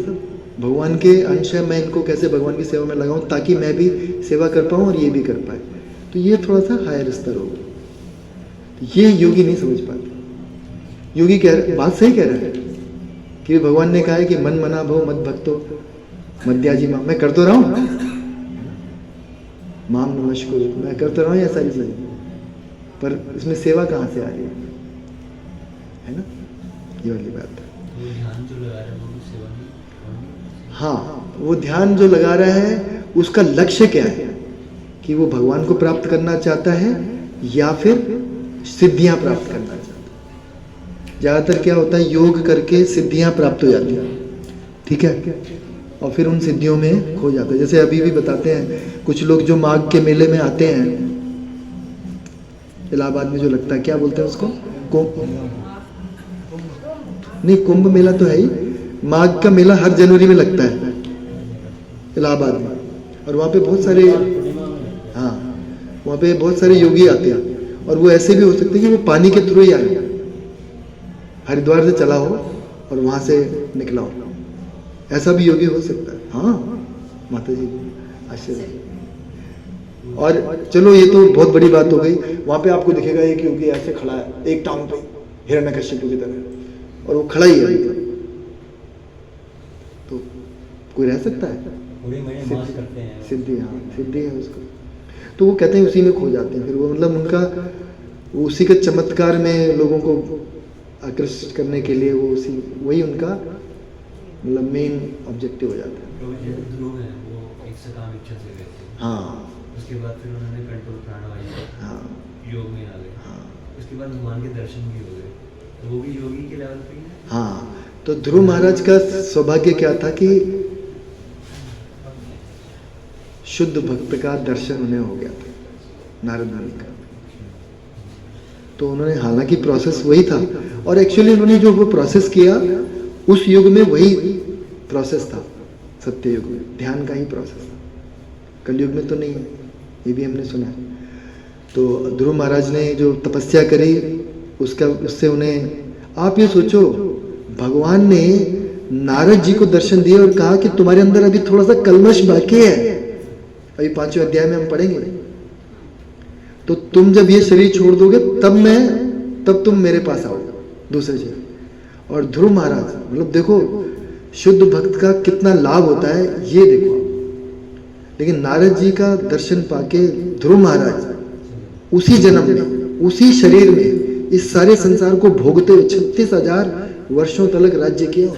भगवान के अंश है, मैं इनको कैसे भगवान की सेवा में लगाऊं ताकि मैं भी सेवा कर पाऊं और ये भी कर पाए, तो ये थोड़ा सा हायर स्तर होगा। ये योगी नहीं समझ पाते। योगी बात सही कह रहा है कि भगवान ने कहा है कि मन मना भव मत भक्तो मध्याजी माम, मैं कर तो रहा हूं, माम नमस्कुरु, मैं कर तो रहा हूं ये सारी चीजें, पर इसमें सेवा कहाँ से आ रही है ना, ये वाली बात है। वो ध्यान जो लगा रहे हैं वो सेवा नहीं। हाँ, वो ध्यान जो लगा रहा है उसका लक्ष्य क्या है, कि वो भगवान को प्राप्त करना चाहता है या फिर सिद्धियां प्राप्त करना चाहता है। ज़्यादातर क्या होता है, योग करके सिद्धियां प्राप्त हो जाती हैं, ठीक है, और फिर उन सिद्धियों में खो जाता है। जैसे अभी भी बताते हैं, कुछ लोग जो माघ के मेले में आते हैं, इलाहाबाद में जो लगता है, क्या बोलते हैं उसको, नहीं कुंभ मेला तो है ही, माघ का मेला हर जनवरी में लगता है इलाहाबाद में, और वहाँ पे बहुत सारे, हाँ, वहाँ पे बहुत सारे योगी आते हैं, और वो ऐसे भी हो सकते हैं कि वो पानी के थ्रू ही आए, हरिद्वार से चला हो और वहाँ से निकला हो, ऐसा भी योगी हो सकता है। हाँ माता जी आशीर्वाद। और चलो ये तो बहुत बड़ी बात हो गई, वहाँ पे आपको दिखेगा एक योगी ऐसे खड़ा है एक टांग पे हिरण्यकश्यप की तरह, और वो खड़ा ही है, तो कोई रह सकता है, पूरे महीने मास करते हैं। सिद्धि, हाँ सिद्धि है उसको, तो वो कहते हैं उसी में खो जाते हैं। फिर वो मतलब उनका वो उसी के चमत्कार में लोगों को आकर्षित करने के लिए वो उसी वही उनका मतलब मेन ऑब्जेक्टिव हो जाता है। तो जो ध्रुव है वो एक सकाम इच्छा से गए थे, हाँ उसके बाद फिर उन्होंने कंट्रोल प्राणवायु हाँ योग में आ गए, हाँ उसके बाद भगवान के दर्शन भी हो गए, तो वो भी योगी के लेवल पे ही है। हाँ, तो ध्रुव महाराज का सौभाग्य क्या था कि शुद्ध भक्त का दर्शन उन्हें हो गया था, नारद मुनि का। तो उन्होंने, हालांकि प्रोसेस वही था, और एक्चुअली उन्होंने जो वो प्रोसेस किया उस युग में वही प्रोसेस था, सत्य युग में ध्यान का ही प्रोसेस था, कलयुग में तो नहीं है, ये भी हमने सुना है। तो ध्रुव महाराज ने जो तपस्या करी उससे उन्हें, आप ये सोचो, भगवान ने नारद जी को दर्शन दिया और कहा कि तुम्हारे अंदर अभी थोड़ा सा कल्मश बाकी है, अभी 5वें अध्याय में हम पढ़ेंगे, तो तुम जब ये शरीर छोड़ दोगे तब तुम मेरे पास आओगे दूसरे जी। और ध्रुव महाराज, मतलब देखो शुद्ध भक्त का कितना लाभ होता है ये देखो। लेकिन नारद जी का दर्शन पाके ध्रुव महाराज उसी जन्म में उसी शरीर में इस सारे संसार को भोगते हुए 36,000 वर्षों तक राज्य किया,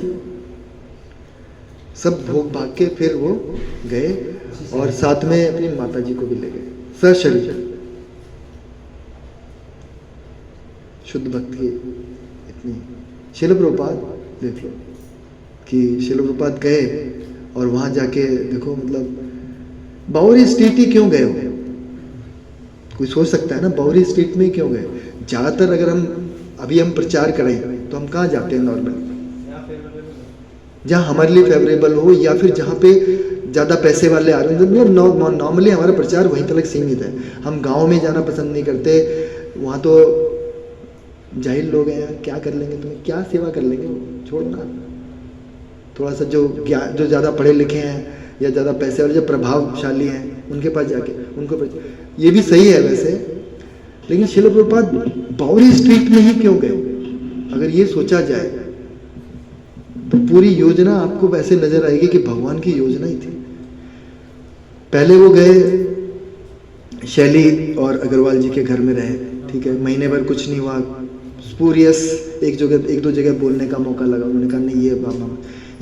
सब भोग भाग के फिर वो गए और साथ में अपनी माता जी को भी ले गए सशरीर। शुद्ध भक्त की इतनी। शिल प्रभुपाद देख लो कि शिल प्रभुपाद गए और वहां जाके देखो, मतलब बावरी स्ट्रीट ही क्यों गए हो? कोई सोच सकता है ना, बावरी स्ट्रीट में क्यों गए? ज्यादातर अगर हम प्रचार करें तो हम कहाँ जाते हैं नॉर्मल? जहाँ हमारे लिए फेवरेबल हो, या फिर जहाँ पे ज़्यादा पैसे वाले आ रहे हैं। मतलब नॉर्मली हमारा प्रचार वहीं तक सीमित है। हम गांव में जाना पसंद नहीं करते, वहाँ तो जाहिल लोग हैं, क्या कर लेंगे, तुम्हें क्या सेवा कर लेंगे, छोड़ना। थोड़ा सा जो ज़्यादा पढ़े लिखे हैं या ज़्यादा पैसे वाले, जो प्रभावशाली हैं, उनके पास जाके उनको ये भी सही है वैसे। लेकिन शिल प्रभुपाद बावरी स्ट्रीट में ही क्यों गए? अगर ये सोचा जाए तो पूरी योजना आपको वैसे नजर आएगी कि भगवान की योजना ही थी। पहले वो गए शैली और अग्रवाल जी के घर में रहे, ठीक है, महीने भर कुछ नहीं हुआ। स्पूरियस एक दो जगह बोलने का मौका लगा, उन्होंने कहा नहीं ये बाबा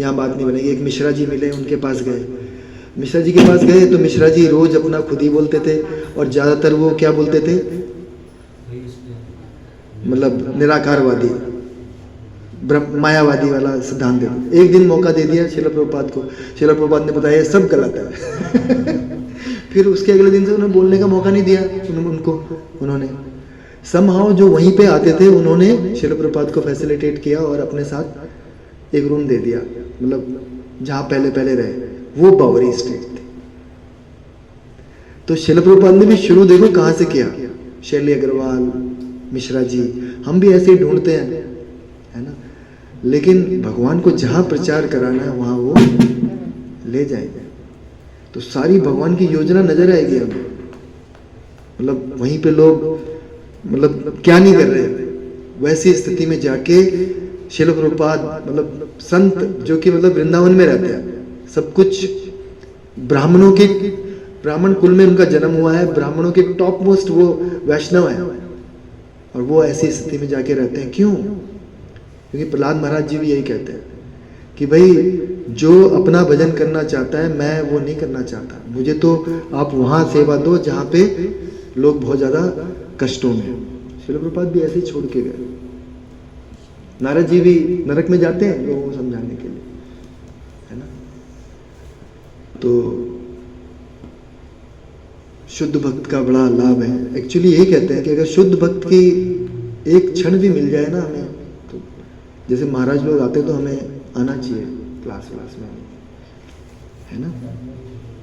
यहाँ बात नहीं बनेगी। एक मिश्रा जी मिले, उनके पास गए। मिश्रा जी के पास गए तो मिश्रा जी रोज अपना खुद ही बोलते थे, और ज़्यादातर वो क्या बोलते थे, मतलब निराकारवादी, मायावादी वाला सिद्धांत दे। एक दिन मौका दे दिया शिला प्रभुपाद को, शिला प्रभुपाद ने बताया सब गलत है। फिर उसके अगले दिन से उन्हें बोलने का मौका नहीं दिया उन्होंने समहाउ जो वहीं पे आते थे, उन्होंने शिला प्रभुपाद को फैसिलिटेट किया और अपने साथ एक रूम दे दिया, मतलब जहाँ पहले रहे, वो बावरी स्ट्रीट थी। तो शिला प्रभुपाद ने भी शुरू देखो कहाँ से किया, शैली अग्रवाल, मिश्रा जी, हम भी ऐसे ही ढूंढते हैं, है ना। लेकिन भगवान को जहाँ प्रचार कराना है वहाँ वो ले जाएंगे, तो सारी भगवान की योजना नजर आएगी हमें। मतलब वहीं पे लोग मतलब क्या नहीं कर रहे, वैसी स्थिति में जाके शिल प्रभुपाद, मतलब संत जो कि मतलब वृंदावन में रहते हैं, सब कुछ ब्राह्मण कुल में उनका जन्म हुआ है, ब्राह्मणों के टॉप मोस्ट वो वैष्णव है, और वो ऐसी स्थिति में जाके रहते हैं। क्यों? क्योंकि प्रहलाद महाराज जी भी यही कहते हैं कि भाई जो अपना भजन करना चाहता है, मैं वो नहीं करना चाहता, मुझे तो आप वहाँ सेवा दो जहाँ पे लोग बहुत ज़्यादा कष्टों में। शिल प्रभुपाद भी ऐसे ही छोड़ के गए। नारद जी भी नरक में जाते हैं लोगों को समझाने के लिए, है ना। तो शुद्ध भक्त का बड़ा लाभ है। एक्चुअली यही कहते हैं कि अगर शुद्ध भक्त की एक क्षण भी मिल जाए ना हमें, तो जैसे महाराज लोग आते तो हमें आना चाहिए क्लास में, है ना,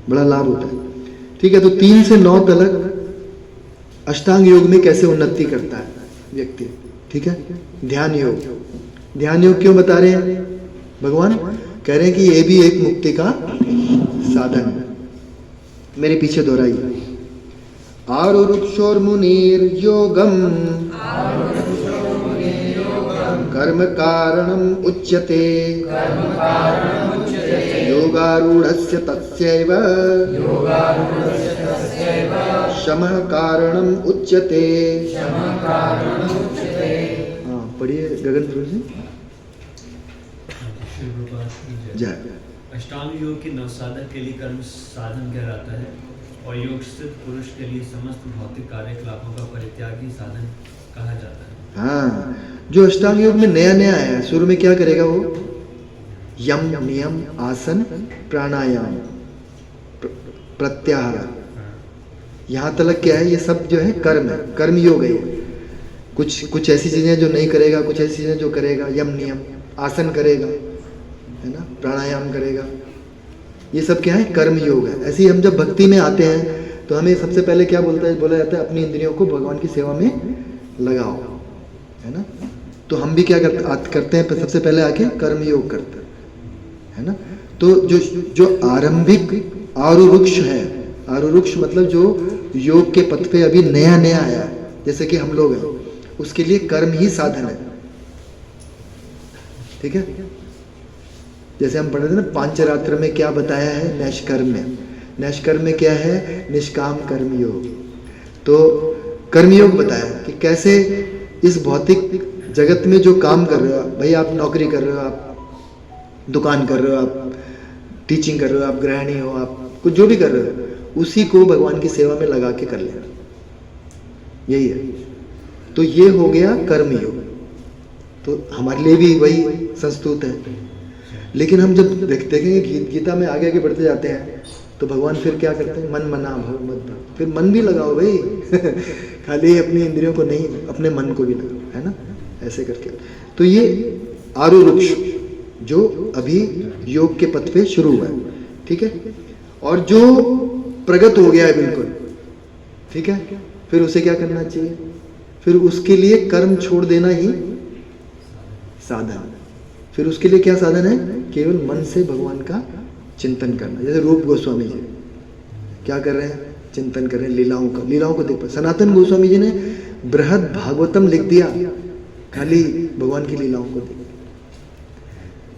बड़ा लाभ होता है। ठीक है, तो 3 से 9 तक अष्टांग योग में कैसे उन्नति करता है व्यक्ति, ठीक है। ध्यान योग क्यों बता रहे हैं? भगवान कह रहे हैं कि ये भी एक मुक्ति का साधन है। मेरे पीछे दोहराइए। आरुरुक्षोर्मुनिर योगम कर्म कारणम उच्यते योगारूढ़स्य तस्यैव शमः कारणम उच्यते। हाँ पढ़िए गगन जी। जय। अष्टांग योग के नवसाधक के लिए कर्म साधन कहलाता है, और योग सिद्ध पुरुष के लिए समस्त भौतिक कार्यकलापों का परित्यागी साधन कहा जाता है। हाँ, जो अष्टांग योग में नया है, शुरू में क्या करेगा वो? यम नियम आसन प्राणायाम प्रत्याहार, यहाँ तक क्या है, ये सब जो है कर्म है, कर्म योग है। कुछ ऐसी चीजें जो नहीं करेगा, कुछ ऐसी चीजें जो करेगा, यम नियम आसन करेगा, है ना, प्राणायाम करेगा, ये सब क्या है? कर्म योग है। ऐसे ही हम जब भक्ति में आते हैं तो हमें सबसे पहले क्या बोला जाता है? अपनी इंद्रियों को भगवान की सेवा में लगाओ, है ना। तो हम भी क्या करते हैं? सबसे पहले आके कर्म योग करते हैं, है ना। तो जो आरंभिक आरुरुक्ष है, आरुरुक्ष मतलब जो योग के पथ पे अभी नया आया है, जैसे कि हम लोग हैं, उसके लिए कर्म ही साधन है, ठीक है। जैसे हम पढ़ रहे थे ना, पांचरात्र में क्या बताया है? नैष्कर्म में। नैष्कर्म में क्या है? निष्काम कर्म योग। तो कर्म योग बताया कि कैसे इस भौतिक जगत में जो काम कर रहे हो, भाई आप नौकरी कर रहे हो, आप दुकान कर रहे हो, आप टीचिंग कर रहे हो, आप गृहिणी हो, आप कुछ जो भी कर रहे हो उसी को भगवान की सेवा में लगा के कर लेना, यही है। तो ये हो गया कर्मयोग, तो हमारे लिए भी वही संस्तुत है। लेकिन हम जब देखेंगे गीता में आगे आगे बढ़ते जाते हैं तो भगवान फिर क्या करते हैं, मन मना भव मत भव, फिर मन भी लगाओ भाई खाली अपनी इंद्रियों को नहीं, अपने मन को भी लगाओ, है ना, ऐसे करके। तो ये आरूरुक्ष जो अभी योग के पथ पे शुरू हुआ है, ठीक है, और जो प्रगत हो गया है बिल्कुल, ठीक है, फिर उसे क्या करना चाहिए, फिर उसके लिए कर्म छोड़ देना ही साधन। फिर उसके लिए क्या साधन है, केवल मन से भगवान का चिंतन करना। जैसे रूप गोस्वामी जी क्या कर रहे हैं, चिंतन कर रहे हैं लीलाओं को देख। सनातन गोस्वामी जी ने बृहद भागवतम लिख दिया खाली भगवान की लीलाओं को देख।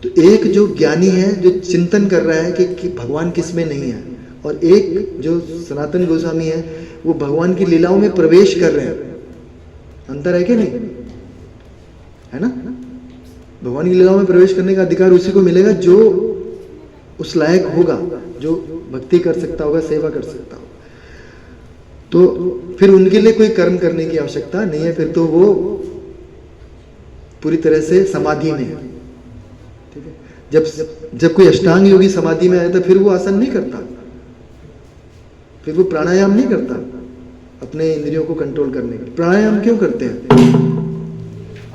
तो एक जो ज्ञानी है जो चिंतन कर रहा है कि भगवान किस में नहीं है, और एक जो सनातन गोस्वामी है वो भगवान की लीलाओं में प्रवेश कर रहे हैं। अंतर है कि नहीं, है ना। भगवान की लीलाओं में प्रवेश करने का अधिकार उसी को मिलेगा जो उस लायक होगा, जो भक्ति कर सकता होगा, सेवा कर सकता होगा। तो फिर उनके लिए कोई कर्म करने की आवश्यकता नहीं है, फिर तो वो पूरी तरह से समाधि में है, ठीक है। जब कोई अष्टांग योगी समाधि में आया तो फिर वो आसन नहीं करता, फिर वो प्राणायाम नहीं करता अपने इंद्रियों को कंट्रोल करने के लिए। प्राणायाम क्यों करते हैं,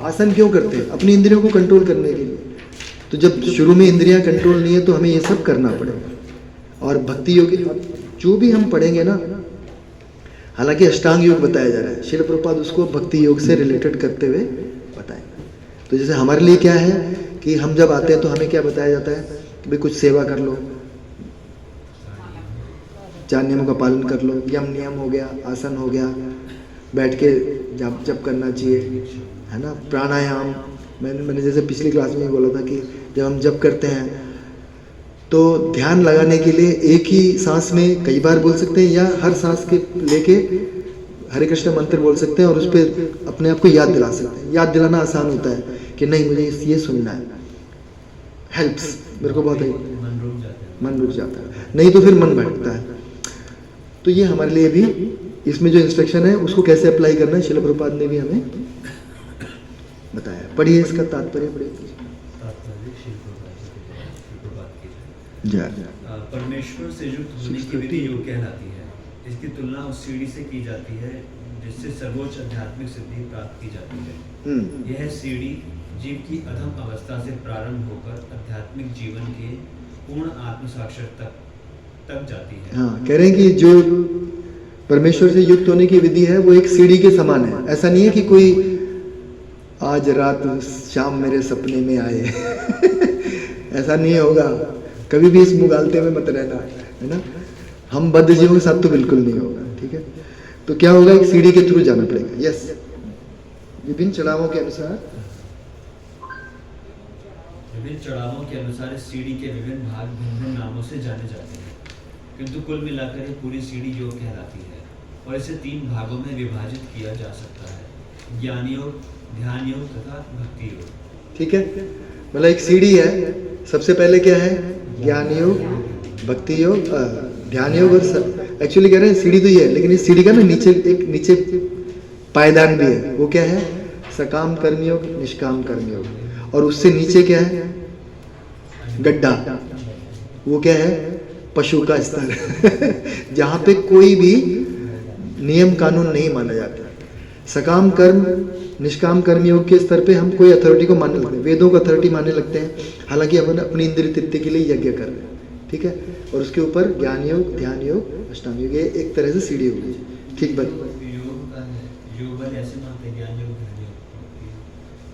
आसन क्यों करते हैं, अपनी इंद्रियों को कंट्रोल करने के लिए। तो जब शुरू में इंद्रियां कंट्रोल नहीं है तो हमें ये सब करना पड़ेगा। और भक्ति योग जो भी हम पढ़ेंगे ना, हालांकि अष्टांग योग बताया जा रहा है, श्रील प्रभुपाद उसको भक्ति योग से रिलेटेड करते हुए बताएंगे। तो जैसे हमारे लिए क्या है कि हम जब आते हैं तो हमें क्या बताया जाता है कि भाई कुछ सेवा कर लो, 4 नियमों का पालन कर लो, यम नियम हो गया, आसन हो गया, बैठ के जप करना चाहिए, है ना। प्राणायाम मैंने जैसे पिछली क्लास में बोला था कि जब हम जप करते हैं तो ध्यान लगाने के लिए एक ही सांस में कई बार बोल सकते हैं, या हर सांस के लेके हरे कृष्ण मंत्र बोल सकते हैं और उस पर अपने आप को याद दिला सकते हैं। याद दिलाना आसान होता है कि नहीं मुझे ये सुनना है, हेल्प्स, मेरे को बहुत मन रुक जाता है, नहीं तो फिर मन भटकता है। तो ये हमारे लिए भी इसमें जो इंस्ट्रक्शन है उसको कैसे अप्लाई करना है श्रील प्रभुपाद ने भी हमें बताया। पढ़िए इसका तात्पर्य, पढ़िए। परमेश्वर से युक्त होने की विधि योग कहलाती है। इसकी तुलना उस सीढ़ी से की जाती है जिससे सर्वोच्च आध्यात्मिक सिद्धि प्राप्त की जाती है। यह सीढ़ी जीव की अधम अवस्था से प्रारंभ होकर आध्यात्मिक जीवन के पूर्ण आत्म साक्षात्कार तक जाती है। हाँ, कह रहे हैं कि जो परमेश्वर से युक्त होने की विधि है वो एक सीढ़ी के समान है। ऐसा नहीं है कि कोई आज रात शाम मेरे सपने में आए ऐसा नहीं होगा, कभी भी इस मुगालते में मत रहना, है ना। हम बद्ध जीवों के साथ तो बिल्कुल नहीं होगा, ठीक है। तो क्या होगा, एक सीढ़ी के थ्रू जाना पड़ेगा। यस, विभिन्न चढ़ावों के अनुसार इस सीढ़ी के विभिन्न भाग भिन्न नामों से जाने जाते हैं, किंतु कुल मिलाकर ये पूरी सीढ़ी योग कहलाती है और इसे 3 भागों में विभाजित किया जा सकता है, ज्ञान योग, ध्यान योग तथा भक्ति योग। ठीक है, मतलब एक सीढ़ी है, सबसे पहले क्या है, ज्ञान योग, भक्ति योग, ध्यान योग। और एक्चुअली कह रहे हैं सीढ़ी तो ये है, लेकिन इस सीढ़ी का ना नीचे पायदान भी है। वो क्या है, सकाम कर्मयोग, निष्काम कर्मयोग। और उससे नीचे क्या है, गड्ढा, वो क्या है, पशु का स्तर जहाँ पे कोई भी नियम कानून नहीं माना जाता। सकाम कर्म, निष्काम कर्मयोग के स्तर पे हम कोई अथॉरिटी को मानने लगते हैं, वेदों को अथॉरिटी मानने लगते हैं, हालांकि हम अपनी इंद्रिय तृप्ति के लिए यज्ञ कर रहे हैं, ठीक है। और उसके ऊपर ज्ञान योग, ध्यान योग, अष्टांग योग, ये एक तरह से सीढ़ी होगी। ठीक बात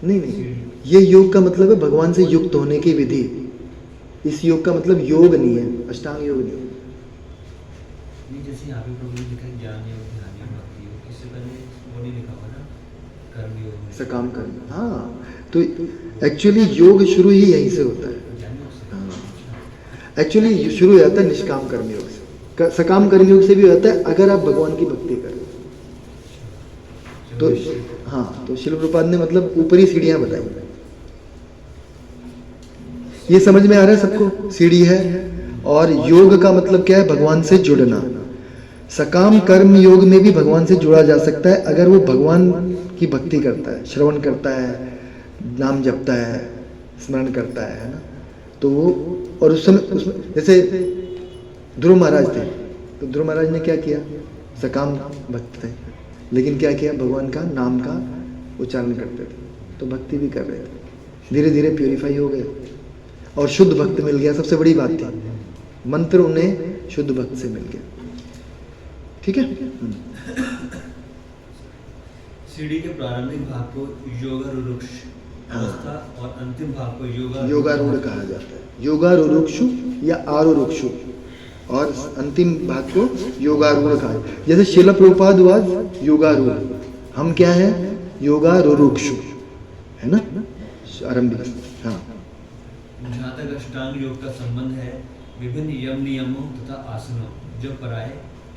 नहीं, ये योग का मतलब है भगवान से युक्त होने की विधि। इस योग का मतलब योग नहीं है, अष्टांग योग नहीं है। जैसे यहाँ पे प्रभु ने लिखा है ज्ञान योग, ध्यान योग, भक्ति योग, इससे पहले वो नहीं लिखा हुआ ना कर्म योग, सकाम कर्म। हाँ, तो एक्चुअली योग शुरू ही यहीं से होता है। एक्चुअली शुरू हो जाता है निष्काम कर्मयोग से, सकाम कर्मयोग से भी होता है अगर आप भगवान की भक्ति करें तो। हाँ, तो श्रील प्रभुपाद ने मतलब ऊपरी सीढ़ियां बताई। ये समझ में आ रहा है सबको, सीढ़ी है और योग का मतलब क्या है? भगवान से जुड़ना। सकाम कर्म योग में भी भगवान से जुड़ा जा सकता है अगर वो भगवान की भक्ति करता है, श्रवण करता है, नाम जपता है, स्मरण करता है ना। तो वो, और उस समय उसमें जैसे ध्रुव महाराज थे, तो ध्रुव महाराज ने क्या किया? सकाम भक्त थे, लेकिन क्या किया? भगवान का नाम का उच्चारण करते थे, तो भक्ति भी कर रहे थे। धीरे धीरे प्योरीफाई हो गए और शुद्ध भक्त मिल गया। सबसे बड़ी बात थी, मंत्र उन्हें शुद्ध भक्त से मिल गया। ठीक है। सीढ़ी के प्रारंभिक भाग को योगारूढ़ अवस्था और अंतिम भाग को योगारूढ़ कहा जाता है। योगारूढ़ या आरूढ़, और अंतिम भाग को योगारूढ़ कहा है। जैसे शिल प्रभुपाद वाज योगारूढ़, हम क्या है? योगारूढ़, है ना, आरंभिक। हाँ, जहाँ तक अष्टांग योग का संबंध है, विभिन्न यम नियमों तथा आसनों जो प्राय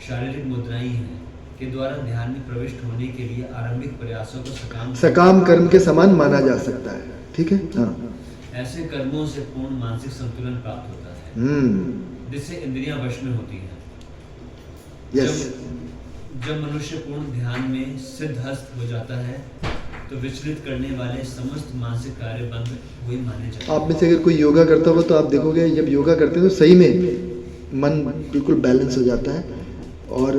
शारीरिक मुद्राएं हैं के द्वारा ध्यान में प्रविष्ट होने के लिए आरंभिक प्रयासों को सकाम कर्म के समान माना जा सकता है। ठीक है। हाँ, ऐसे कर्मों से पूर्ण मानसिक संतुलन प्राप्त होता है, जिससे इंद्रियां वश में होती हैं। यस। जब मनुष्य पूर्ण ध्यान में सिद्धहस्त हो जाता है तो विचलित करने वाले समस्त मानसिक कार्य बंद हुए माने जाते हैं। आप में से अगर कोई योगा करता हो तो आप देखोगे, जब योगा करते हैं तो सही में मन बिल्कुल बैलेंस हो जाता है और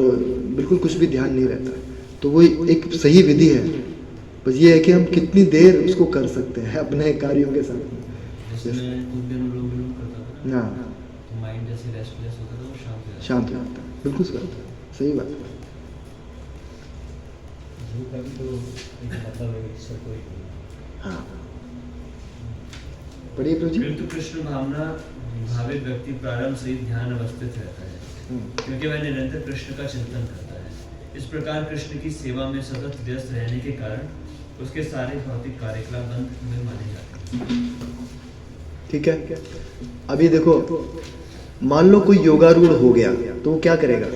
बिल्कुल कुछ भी ध्यान नहीं रहता। तो वो एक सही विधि है, बस ये है कि हम कितनी देर उसको कर सकते हैं अपने कार्यों के साथ। जैसे मैं कुछ दिन अनुलोम करता था ना, हाँ, तो माइंड जैसे रेस्टलेस होता था, वो शांत हो जाता है। बिल्कुल सही बात है। हाँ, पढ़िए प्रभु जी। किंतु कृष्ण भावना भावित व्यक्ति प्रारंभ से ही ध्यान अवस्थित रहता है, क्योंकि वह निरंतर कृष्ण का चिंतन करता है। इस प्रकार कृष्ण की सेवा में सतत व्यस्त रहने के कारण उसके सारे भौतिक कार्यकलाप बंद हुए माने जाते हैं। ठीक है। अभी देखो, मान लो कोई योगारूढ़ हो गया तो वो क्या करेगा?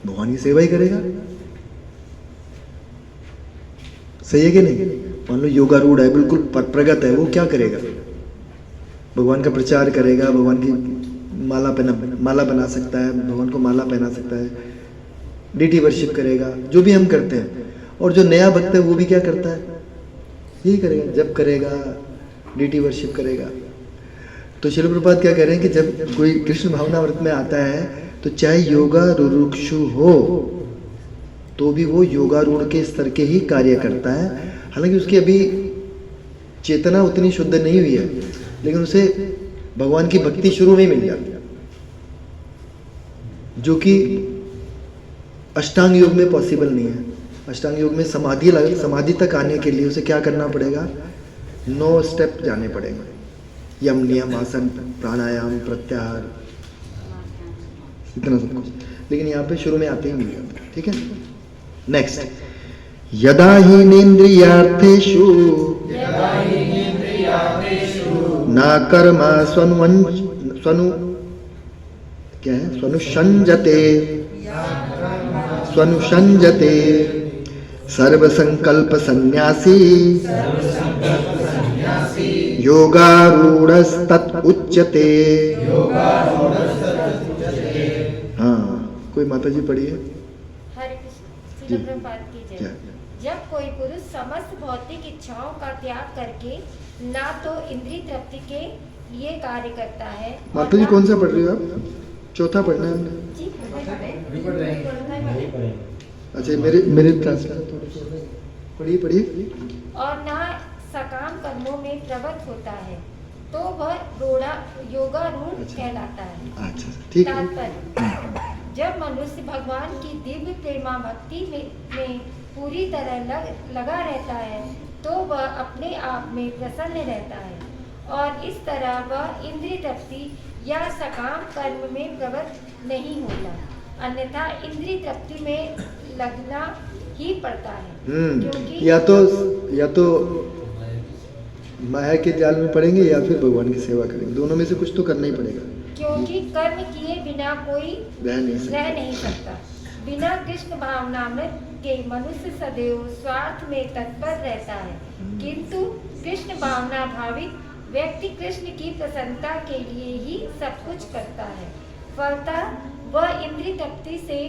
भगवान की सेवा ही करेगा। सही है कि नहीं? मान लो योगारूढ़ है, बिल्कुल प्रगत है, वो क्या करेगा? भगवान का प्रचार करेगा, भगवान की माला बना सकता है, भगवान को माला पहना सकता है, डीटी वर्शिप करेगा, जो भी हम करते हैं। और जो नया भक्त है वो भी क्या करता है? यही करेगा, जप करेगा, डीटी वर्शिप करेगा। तो श्रील प्रभुपाद क्या कह रहे हैं कि जब कोई कृष्ण भावना व्रत में आता है तो चाहे योगारूढ़ हो तो भी वो योगारूढ़ के स्तर के ही कार्य करता है। हालांकि उसकी अभी चेतना उतनी शुद्ध नहीं हुई है, लेकिन उसे भगवान की भक्ति शुरू में ही मिल जाती है, जो कि अष्टांग योग में पॉसिबल नहीं है। अष्टांग योग में समाधि तक आने के लिए उसे क्या करना पड़ेगा? 9 स्टेप जाने पड़ेंगे, यम नियम आसन प्राणायाम प्रत्याहार, इतना सब कुछ। लेकिन यहाँ पे शुरू में आते ही मिल जाता है। ठीक है। नेक्स्ट, यदा हीनेन्द्रियार्थेषु न कर्म स्वनुषंजते सर्वसंकल्प सन्यासी योगारूढ़स्तत् उच्यते। हाँ, कोई माता जी पढ़िए। हरे कृष्ण। श्रील प्रभुपाद की जय। जब कोई पुरुष समस्त भौतिक इच्छाओं का त्याग करके ना तो इंद्रिय तृप्ति के लिए कार्य करता है। माता जी कौन सा पढ़ रही हो आप? चौथा पढ़ना है हमने। जी, अच्छा, मेरे ट्रांसलेट पढ़िए। और ना सकाम कर्मों में प्रवृत्त होता है तो वह योगारूढ़ कहलाता है। अच्छा, ठीक है। तात्पर्य, जब मनुष्य भगवान की दिव्य प्रेमा भक्ति में पूरी तरह लगा रहता है तो वह अपने आप में प्रसन्न रहता है और इस तरह वह इंद्रिय तृप्ति या सकाम कर्म में प्रवृत्त नहीं होता, अन्यथा इंद्रिय तृप्ति में लगना ही पड़ता है। क्योंकि या तो माया के जाल में पड़ेंगे या फिर भगवान की सेवा करेंगे, दोनों में से कुछ तो करना ही पड़ेगा। क्योंकि कर्म किए बिना कोई रह नहीं सकता। बिना कृष्ण भावनामृत के मनुष्य सदैव स्वार्थ में तत्पर रहता है, किंतु कृष्ण भावना भावित व्यक्ति कृष्ण की प्रसन्नता के लिए ही सब कुछ करता है, फलतः वह इंद्रिय तृप्ति से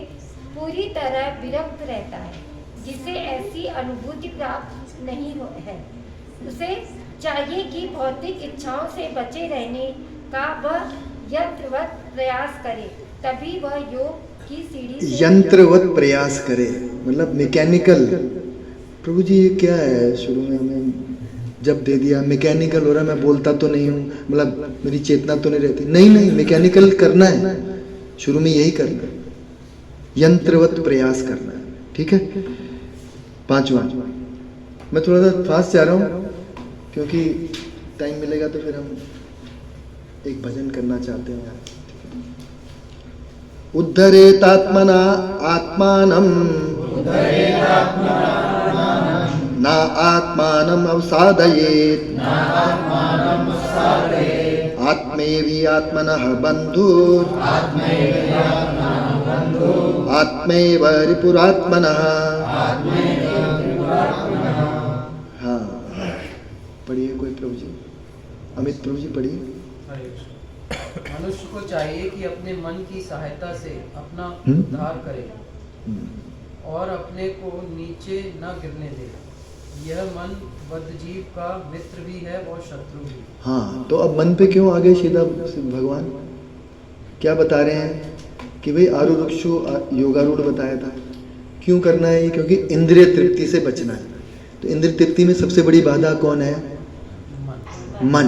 पूरी तरह विरक्त रहता है। जिसे ऐसी अनुभूति प्राप्त नहीं है, उसे चाहिए कि भौतिक इच्छाओं से बचे रहने का वह यंत्रवत प्रयास करे, तभी वह योग की सीढ़ी से यंत्रवत प्रयास करे, मतलब मैकेनिकल। प्रभु जी ये क्या है, शुरू में हमें जब दे दिया मैकेनिकल हो रहा है, मैं बोलता तो नहीं हूँ, मतलब मेरी चेतना तो नहीं रहती। नहीं, मैकेनिकल करना है, शुरू में यही करना है, यंत्रवत प्रयास करना है। ठीक है। 5वां, मैं थोड़ा सा फास्ट जा रहा हूँ क्योंकि टाइम मिलेगा तो फिर हम एक भजन करना चाहते हैं यार। उद्धरेतात्मना आत्मानं न आत्मानं अवसादयेत् आत्मैवी आत्मनः बन्धुः आत्मैव रिपुरात्मनः। हाँ, पढ़िए कोई प्रभु जी, अमित प्रभु जी पढ़िए। मनुष्य को चाहिए कि अपने मन की सहायता से अपना उद्धार करे और अपने को नीचे न गिरने दे। यह मन बद्धजीव का मित्र भी है और शत्रु भी। हाँ, तो अब मन पे क्यों आ गए सीधा भगवान? क्या बता रहे हैं कि भाई आरूढ़ योगारूढ़ बताया था, क्यों करना है ये? क्योंकि इंद्रिय तृप्ति से बचना है। तो इंद्रिय तृप्ति में सबसे बड़ी बाधा कौन है? मन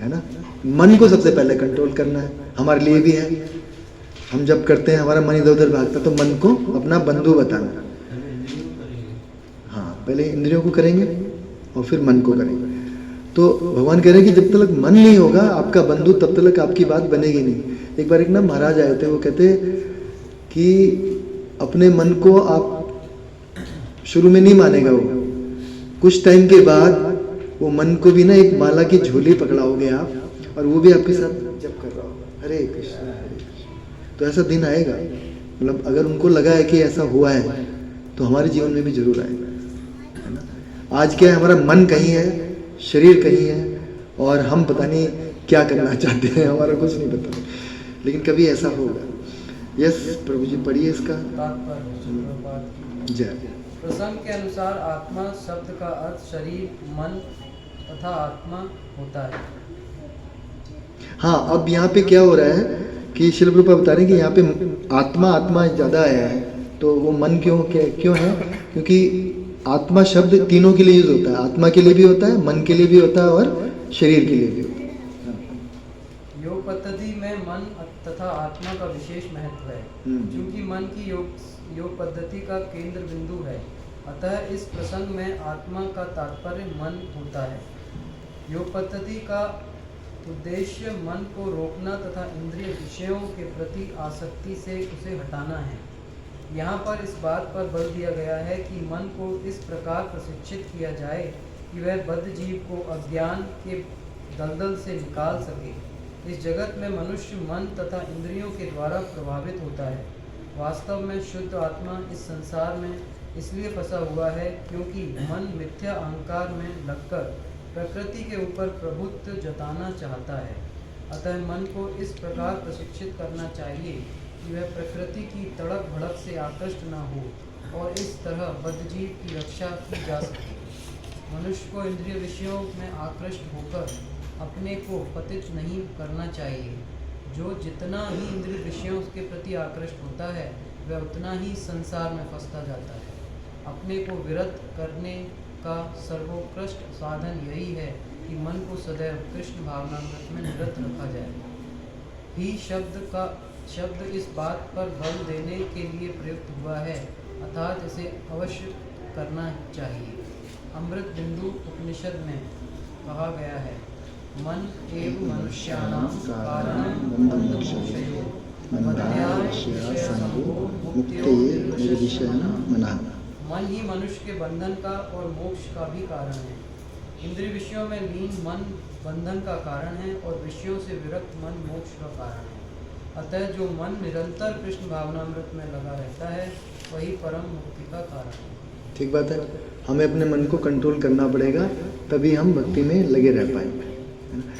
है ना। मन को सबसे पहले कंट्रोल करना है, हमारे लिए भी है। हम जब करते हैं हमारा मन इधर उधर भागता, तो मन को अपना बंधु बताना। हाँ, पहले इंद्रियों को करेंगे और फिर मन को करेंगे। तो भगवान कह रहे हैं कि जब तक मन नहीं होगा आपका बंधु, तब तक आपकी बात बनेगी नहीं। एक बार एक ना महाराज आए थे, वो कहते कि अपने मन को आप शुरू में नहीं मानेगा, वो कुछ टाइम के बाद वो मन को भी ना एक माला की झोली पकड़ाओगे आप, और वो भी आपके साथ जप कर रहा होगा, हरे कृष्ण हरे कृष्ण। तो ऐसा दिन आएगा, मतलब अगर उनको लगा है कि ऐसा हुआ है तो हमारे जीवन में भी जरूर आएगा, है ना। आज क्या है, हमारा मन कहीं है, शरीर कहीं है, और हम पता नहीं क्या करना चाहते हैं, हमारा कुछ नहीं पता, लेकिन कभी ऐसा होगा। यस प्रभु जी पढ़िए इसका जय। प्रसंग के अनुसार आत्मा शब्द का अर्थ शरीर, मन तथा आत्मा होता है। हाँ, अब यहाँ पे क्या हो रहा है कि शिल प्रभुपाद बता रहे हैं कि यहाँ पे आत्मा ज़्यादा आया है, तो वो मन क्यों है? क्योंकि आत्मा शब्द तीनों के लिए यूज होता है, आत्मा के लिए भी होता है, मन के लिए भी होता है और शरीर के लिए भी होता है। योग पद्धति में मन तथा आत्मा का विशेष महत्व है, क्योंकि मन की योग पद्धति का केंद्र बिंदु है। अतः इस प्रसंग में आत्मा का तात्पर्य मन होता है। योग पद्धति का उद्देश्य मन को रोकना तथा इंद्रिय विषयों के प्रति आसक्ति से उसे हटाना है। यहाँ पर इस बात पर बल दिया गया है कि मन को इस प्रकार प्रशिक्षित किया जाए कि वह बद्ध जीव को अज्ञान के दलदल से निकाल सके। इस जगत में मनुष्य मन तथा इंद्रियों के द्वारा प्रभावित होता है। वास्तव में शुद्ध आत्मा इस संसार में इसलिए फंसा हुआ है क्योंकि मन मिथ्या अहंकार में लगकर प्रकृति के ऊपर प्रभुत्व जताना चाहता है। अतः मन को इस प्रकार प्रशिक्षित करना चाहिए कि वह प्रकृति की तड़क भड़क से आकृष्ट न हो और इस तरह बद्धजीव की रक्षा की जा सके। मनुष्य को इंद्रिय विषयों में आकृष्ट होकर अपने को पतित नहीं करना चाहिए। जो जितना ही इंद्रिय विषयों के प्रति आकृष्ट होता है वह उतना ही संसार में फंसता जाता है। अपने को विरत करने का सर्वोत्कृष्ट साधन यही है कि मन को सदैव कृष्ण भावनामृत में निरत रखा जाए। ही शब्द इस बात पर बल देने के लिए प्रयुक्त हुआ है, अर्थात इसे अवश्य करना चाहिए। अमृत बिंदु उपनिषद में कहा गया है, मन एव मनुष्याणां कारणं बन्धमोक्षयो मन ही मनुष्य के बंधन का और मोक्ष का भी कारण है। इंद्रिय विषयों में लीन मन बंधन का कारण है और विषयों से विरक्त मन मोक्ष का कारण है। अतः जो मन निरंतर कृष्ण भावनामृत में लगा रहता है वही परम मुक्ति का कारण है। ठीक बात है, हमें अपने मन को कंट्रोल करना पड़ेगा, तभी हम भक्ति में लगे रह पाएंगे।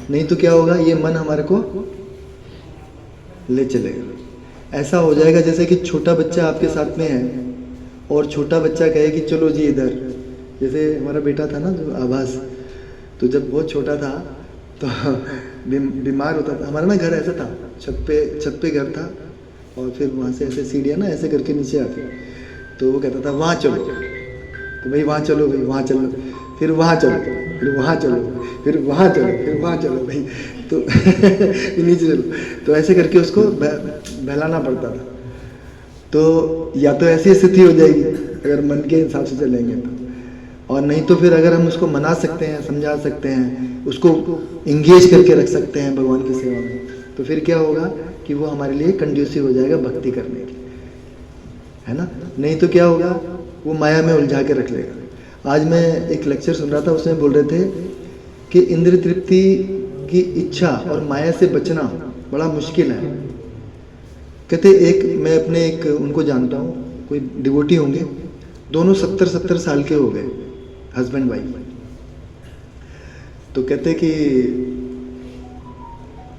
नहीं तो क्या होगा, ये मन हमारे को ले चलेगा। ऐसा हो जाएगा जैसे कि छोटा बच्चा आपके साथ में है और छोटा बच्चा कहे कि चलो जी इधर, जैसे हमारा बेटा था ना जो आभास, तो जब बहुत छोटा था तो बीमार होता था। हमारा ना घर ऐसा था, छत पे घर था और फिर वहाँ से ऐसे सीढ़ियाँ ना ऐसे करके नीचे आती, तो वो कहता था वहाँ चलो, तो भाई वहाँ चलो, भाई वहाँ चलो, फिर वहाँ चलो, फिर वहाँ चलो, फिर वहाँ चलो, फिर वहाँ चलो भाई, तो नीचे चलो, तो ऐसे करके उसको बहलाना पड़ता था। तो या तो ऐसी स्थिति हो जाएगी अगर मन के हिसाब से चलेंगे तो, और नहीं तो फिर अगर हम उसको मना सकते हैं, समझा सकते हैं, उसको इंगेज करके रख सकते हैं भगवान की सेवा में, तो फिर क्या होगा कि वो हमारे लिए कंड्यूसिव हो जाएगा भक्ति करने के, है ना। नहीं तो क्या होगा, वो माया में उलझा के रख लेगा। आज मैं एक लेक्चर सुन रहा था, उसमें बोल रहे थे कि इंद्र तृप्ति की इच्छा और माया से बचना बड़ा मुश्किल है। कहते मैं अपने एक उनको जानता हूँ, कोई डिवोटी होंगे, दोनों 70-70 साल के हो गए, हस्बैंड वाइफ। तो कहते कि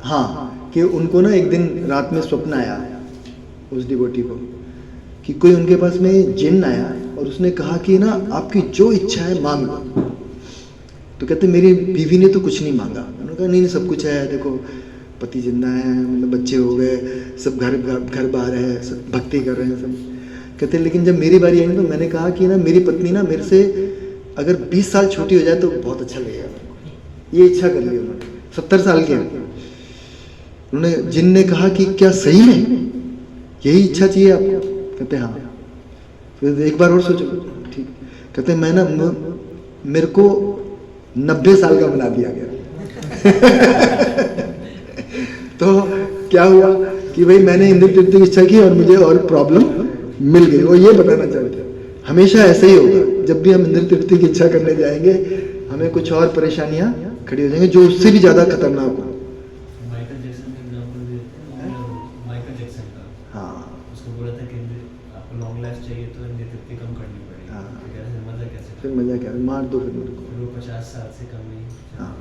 हाँ, कि उनको ना एक दिन रात में स्वप्न आया उस डिवोटी को कि कोई उनके पास में जिन्न आया और उसने कहा कि ना आपकी जो इच्छा है मांग लो। तो कहते मेरी बीवी ने तो कुछ नहीं मांगा। उन्होंने कहा नहीं सब कुछ है, देखो पति जिंदा है, मतलब बच्चे हो गए, सब घर बाहर है, सब भक्ति कर रहे हैं सब। कहते लेकिन जब मेरी बारी आई तो मैंने कहा कि ना मेरी पत्नी ना मेरे से अगर 20 साल छोटी हो जाए तो बहुत अच्छा लगेगा। ये इच्छा कर ली उन्होंने, 70 साल के। उन्होंने जिन ने कहा कि क्या सही में यही इच्छा चाहिए आपको? कहते हाँ। फिर एक बार और सोचो, ठीक। कहते मैं ना मेरे को 90 साल का बना दिया गया। तो क्या हुआ कि भाई मैंने इंद्र तृप्ति की इच्छा की और मुझे और प्रॉब्लम मिल गई। वो ये बताना चाहते हैं हमेशा ऐसा ही होगा, जब भी हम इंद्र तृप्ति की इच्छा करने जाएंगे हमें कुछ और परेशानियां खड़ी हो जाएंगी जो उससे भी ज्यादा खतरनाक हो। माइकल जैक्सन का एग्जांपल देते हैं, माइकल जैक्सन का। हाँ, उसको बोला था कि आपको लॉन्ग लाइफ चाहिए तो इंद्र तृप्ति कम करनी पड़ेगी। हाँ। तो कह रहे थे मजा कैसे? फिर मजा क्या, मार दो फिर मेरे को। फिर वो 50 साल से कम नहीं। हाँ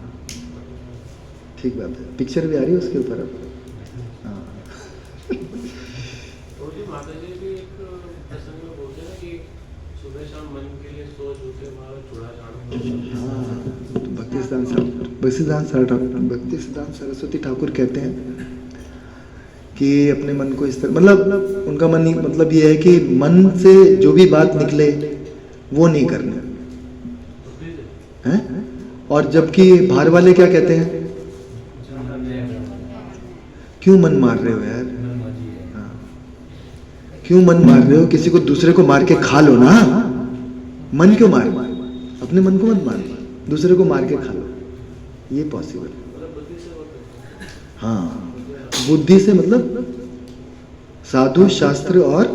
ठीक बात है, पिक्चर भी आ रही है उसके ऊपर अब। हाँ तो जी माता जी भी एक प्रसंग में बोलते हैं कि सुबह शाम मन के लिए सोच उठे हमारा चूड़ा चाड़ू। हाँ, तो भक्ति सिद्धांत सरस्वती ठाकुर कहते हैं कि अपने मन को इस तरह, मतलब उनका मन मतलब ये है कि मन से जो भी बात निकले वो नहीं करना है। और जबकि बाहर वाले क्या कहते हैं, क्यों मन मार रहे हो यार, हाँ, क्यों मन मार रहे हो, किसी को दूसरे को मार के खा लो ना। मन क्यों मार, अपने मन को मत मार, दूसरे को मार के खा लो, ये पॉसिबल है। हाँ, बुद्धि से मतलब साधु, शास्त्र और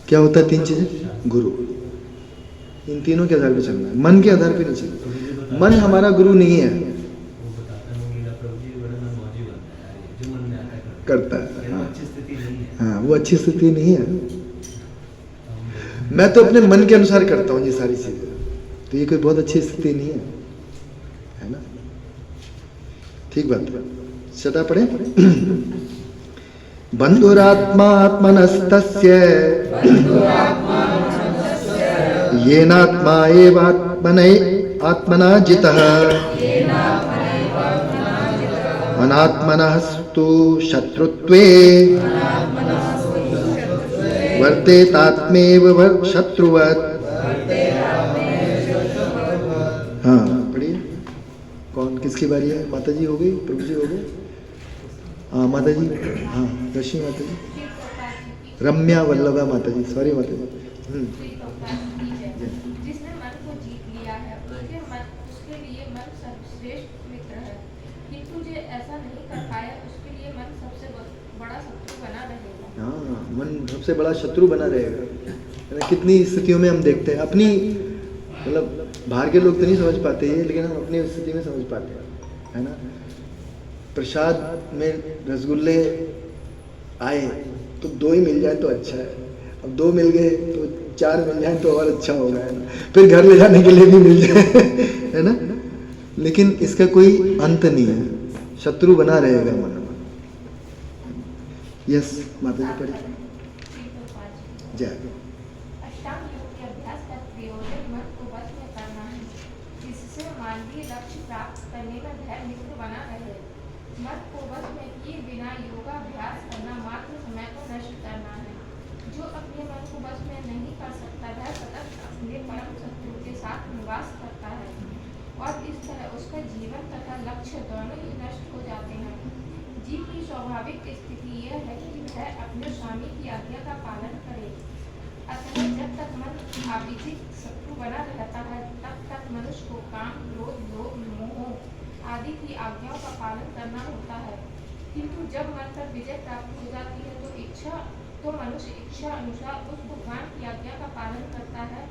क्या होता है, 3 चीजें, गुरु। इन तीनों के आधार पे चलना है, मन के आधार पे नहीं चलना। मन हमारा गुरु नहीं है, करता है। हाँ, वो अच्छी स्थिति नहीं है। मैं तो अपने मन के अनुसार करता हूँ ये सारी चीजें, तो ये कोई बहुत अच्छी स्थिति नहीं है ना। ठीक बात है, छठा पढ़े। बंधुरात्मा आत्मनस्तस्य येनात्मा एवात्मने आत्मना जितः अनात्मनस्तु शत्रुत्वे वर्तेतात्मेव शत्रुवत्। हाँ पढ़िए, कौन किसकी बारी है? माता जी हो गई, प्रभु जी हो गए? हाँ माता जी, हाँ रश्मि माता जी, रम्या वल्लभा माता जी, सॉरी माता जी। जिसने मन को जीत लिया है उसके लिए मन सर्वश्रेष्ठ मित्र है, किंतु जो ऐसा नहीं कर पाया उसके लिए मन सबसे बड़ा शत्रु बना रहेगा। हाँ, मन सबसे बड़ा शत्रु बना रहेगा। कितनी स्थितियों में हम देखते हैं अपनी, मतलब बाहर के लोग तो नहीं समझ पाते ये, लेकिन हम अपनी स्थिति में समझ पाते हैं, है ना। प्रसाद में रसगुल्ले आए तो 2 ही मिल जाए तो अच्छा है, अब 2 मिल गए तो 4 मिल जाए तो और अच्छा होगा, है ना। फिर घर ले जाने के लिए भी मिल जाए, है ना। लेकिन इसका कोई अंत नहीं है, शत्रु बना रहेगा मन में। यस माता जी पढ़िए। जय। अष्टांग योग के अभ्यास का प्रयोजन मन को वश में करना है, जिससे मानवीय लक्ष्य प्राप्त करने में धैर्य मित्र बना रहे। मन को वश में किए बिना योगाभ्यास करना मात्र समय को नष्ट करना है। जो अपने मन को वश में नहीं कर सकता वह सतत अपने परम शत्रु के साथ निवास करता है और इस तरह उसका जीवन तथा लक्ष्य दोनों ही नष्ट हो जाते हैं। जीव की स्वाभाविक स्थिति यह है कि वह अपने स्वामी की आज्ञा का पालन करे। अतः जब तक मन आविजित शत्रु बना रहता है तब तक मनुष्य को काम, क्रोध, लोभ, मोह आदि की आज्ञाओं का पालन करना होता है। किंतु जब मन पर विजय प्राप्त हो जाती है तो मनुष्य इच्छा अनुसार उस भगवान की आज्ञा का पालन करता है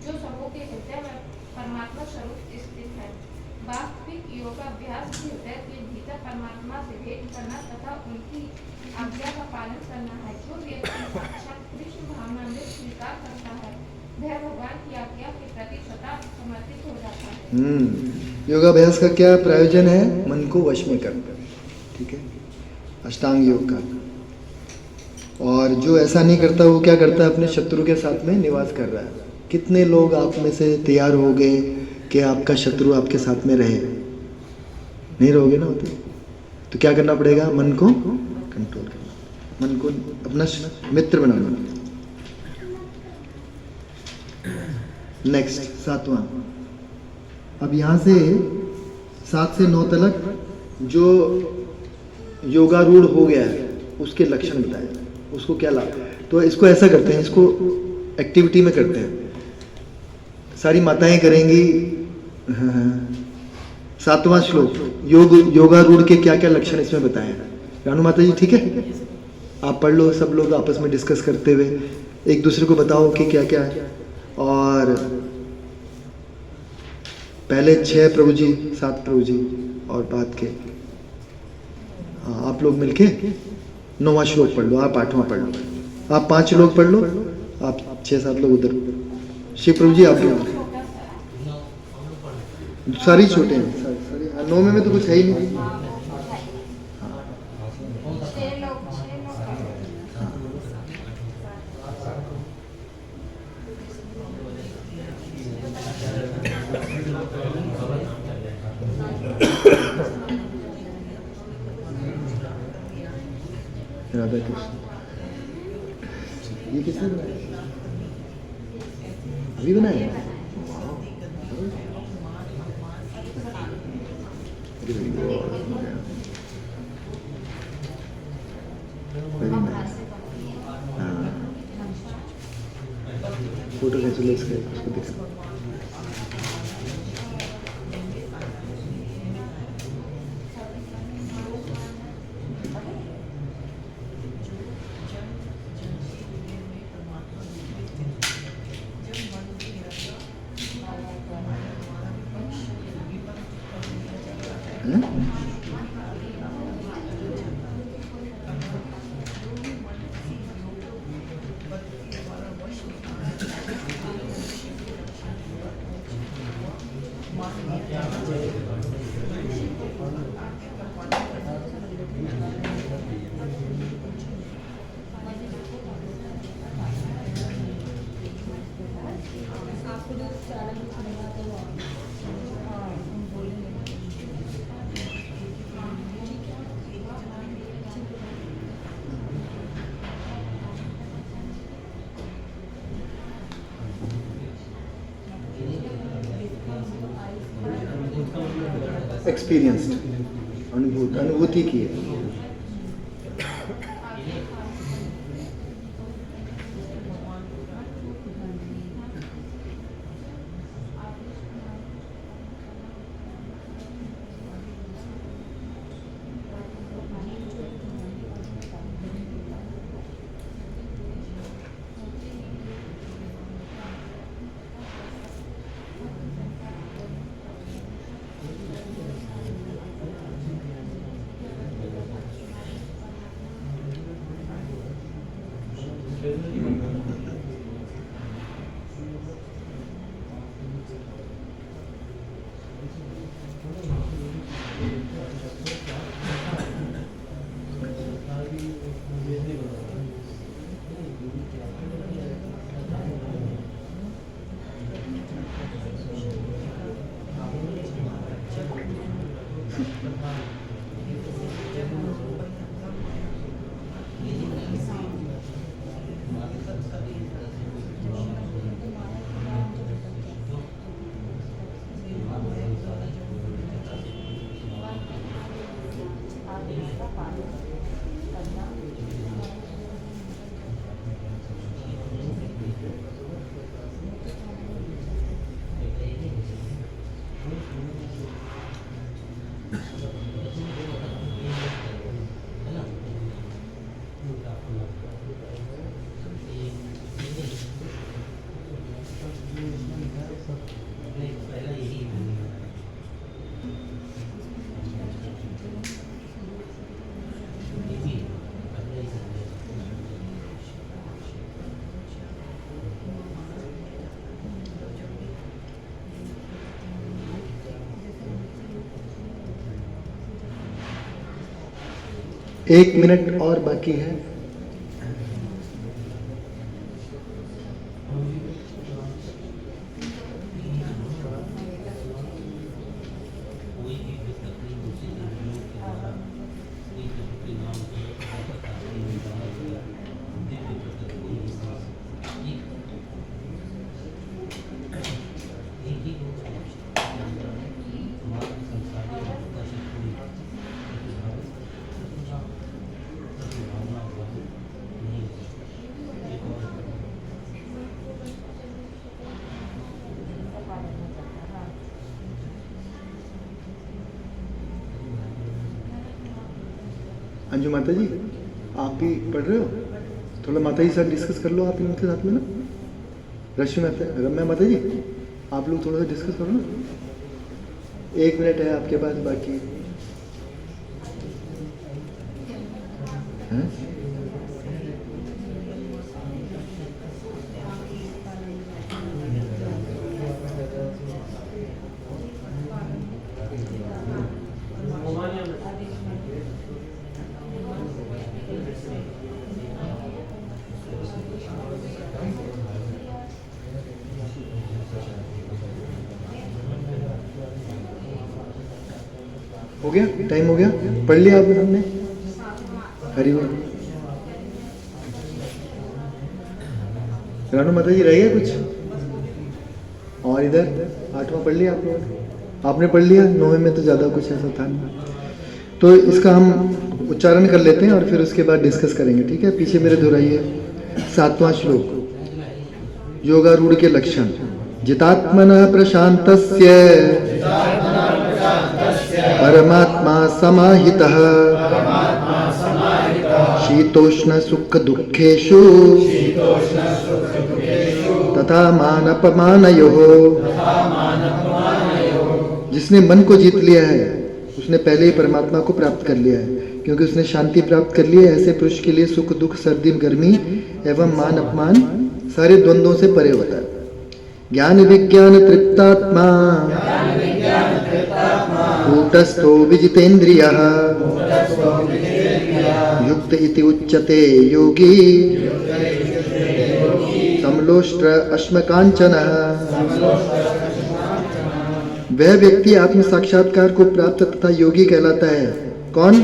जो सबों के हृदय में परमात्मा स्वरूप स्थित है। वास्तविक योगाभ्यास के हृदय के भीतर परमात्मा से भेंट करना तथा उनकी आज्ञा का पालन करना है। जो व्यक्ति साक्षात कृष्ण भावना में स्वीकार करता है वह भगवान की आज्ञा के प्रति स्वतः समर्पित हो जाता है। योगाभ्यास का क्या प्रयोजन है? मन को वश में करना, ठीक है, अष्टांग योग का। और जो ऐसा नहीं करता वो क्या करता है? अपने शत्रु के साथ में निवास कर रहा है। कितने लोग आप में से तैयार हो गए कि आपका शत्रु आपके साथ में रहे? नहीं रहोगे ना होते, तो क्या करना पड़ेगा? मन को कंट्रोल करना, मन को अपना मित्र बनाना। नेक्स्ट 7वां। अब यहाँ से 7 से 9 तक जो योगारूढ़ हो गया है उसके लक्षण बताए, उसको क्या लाभ। तो इसको ऐसा करते हैं, इसको एक्टिविटी में करते हैं, सारी माताएं करेंगी। 7वां श्लोक योगारूढ़ के क्या क्या लक्षण इसमें बताए हैं। रानू माता जी ठीक है, आप पढ़ लो, सब लोग आपस में डिस्कस करते हुए एक दूसरे को बताओ कि क्या क्या है। और पहले 6 प्रभु जी, 7 प्रभु जी और बाद के आप लोग मिलके 9वां श्लोक पढ़ लो, आप 8वां पढ़ लो, आप 5 लोग पढ़ लो, आप 6-7 लोग उधर। शिव प्रभु जी आप लोग सारी छोटे हैं, सारी 9 में तो कुछ है ही नहीं। राधा कृष्ण, ये किसने बनाया? अभी बनाया? फोटो खींच लो इसका, उसको दिखा। एक्सपीरियंस्ड, अनुभूति की है। पालन करना। एक मिनट और बाकी है। अंजू माता जी, आप भी पढ़ रहे हो? थोड़ा माता जी साथ डिस्कस कर लो आप इनके साथ में ना। रश्मि माता, रम्या माता जी, आप लोग थोड़ा सा डिस्कस करो ना। 1 मिनट है आपके पास बाकी है। हो गया, टाइम हो गया, पढ़ लिया आपने हमने। हरी बोल। रानू माता जी रह गया कुछ और? इधर 8वां पढ़ लिया आप लोग? आपने पढ़ लिया? 9वें में तो ज़्यादा कुछ ऐसा था नहीं। तो इसका हम उच्चारण कर लेते हैं और फिर उसके बाद डिस्कस करेंगे, ठीक है? पीछे मेरे दोहराइए। 7वां श्लोक, योगारूढ़ के लक्षण। जितात्मनः प्रशांतस्य परमात्मा समाहितः शीतोष्ण सुख दुखेषु तथा मानपमानयोः। जिसने मन को जीत लिया है उसने पहले ही परमात्मा को प्राप्त कर लिया है, क्योंकि उसने शांति प्राप्त कर ली है। ऐसे पुरुष के लिए सुख दुख सर्दी गर्मी एवं मान अपमान सारे द्वंद्वों से परे होता है। ज्ञान विज्ञान तृप्तात्मा कूटस्थो विजितेन्द्रियः युक्त इति उच्यते योगी समलोष्ट्र अश्मकांचनः। वह व्यक्ति आत्म साक्षात्कार को प्राप्त तथा योगी कहलाता है। कौन?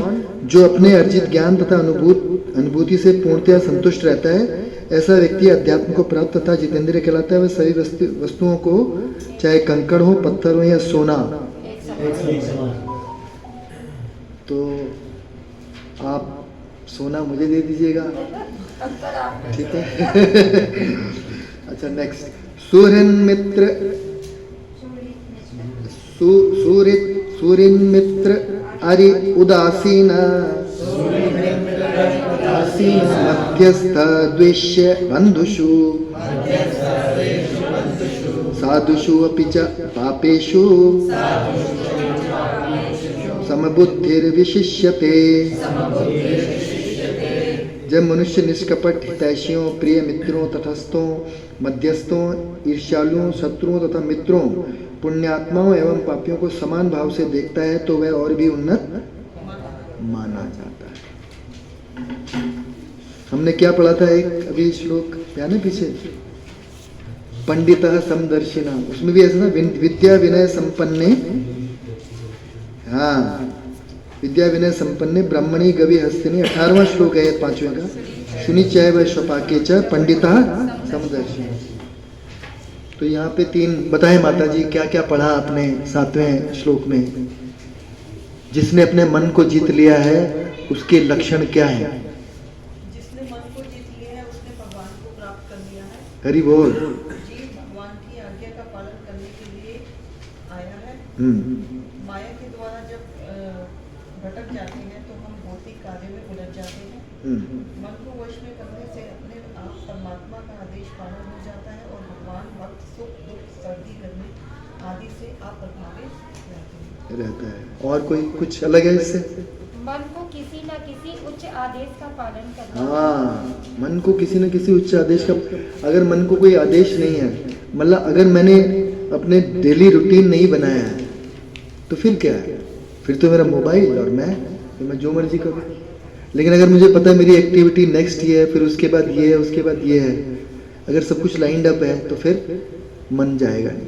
जो अपने अर्जित ज्ञान तथा अनुभूति से पूर्णतया संतुष्ट रहता है। ऐसा व्यक्ति अध्यात्म को प्राप्त तथा जितेंद्रिय कहलाता है। वह सभी वस्तुओं को, चाहे कंकड़ हो, पत्थर हो या सोना, तो आप सोना मुझे दे दीजिएगा, ठीक है? अच्छा, नेक्स्ट। सूर्यन मित्र सूर्यन मित्र अरि उदासीन मध्यस्थ द्वेष्य बंधुषु साधुषु अपि च पापेषु समबुद्धिर्विशिष्यते। जब मनुष्य निष्कपट, हितैषियों, प्रिय मित्रों, तटस्थों, मध्यस्थों, ईर्ष्यालुओं, शत्रुओं तथा मित्रों, पुण्यात्माओं एवं पापियों को समान भाव से देखता है तो वह और भी उन्नत माना जाता है। हमने क्या पढ़ा था? एक अभी श्लोक याद है पीछे, पंडितः समदर्शिना, उसमें भी ऐसा ना, विद्या विनय संपन्ने, हाँ, विद्या विनय संपन्ने ब्राह्मणी गवि हस्तिनी। 18वां श्लोक है 5वें का। शुनि चैव स्वपाके च पंडितः समदर्शिना। तो यहाँ पे 3 बताएं माता जी, क्या क्या पढ़ा आपने 7वें श्लोक में? जिसने अपने मन को जीत लिया है उसके लक्षण क्या हैं? जिसने मन को जीत लिया है उसने भगवान को प्राप्त कर लिया है। हरि बोल। जीव भगवान की आज्ञा का पालन करने के लिए आया है। माया के द्वारा जब भटक जाते हैं तो हम भौतिक कार्य में उलझ जाते हैं। मन को वश में करने से अपने आप परमात्मा का आदेश पालन हो जाता है और भगवान वक्त सुख दुख सर्दी गर्मी आदि से अप्रभावित रहता है। और कोई कुछ अलग है इससे? मन को किसी न किसी उच्च आदेश का पालन करना। हाँ, मन को किसी न किसी उच्च आदेश का, अगर मन को कोई आदेश नहीं है, मतलब अगर मैंने अपने डेली रूटीन नहीं बनाया है तो फिर क्या है? फिर तो मेरा मोबाइल और मैं जो मर्जी करूँ। लेकिन अगर मुझे पता है मेरी एक्टिविटी नेक्स्ट ये है, फिर उसके बाद ये है, उसके बाद ये है, अगर सब कुछ लाइंड अप है तो फिर मन जाएगा नहीं।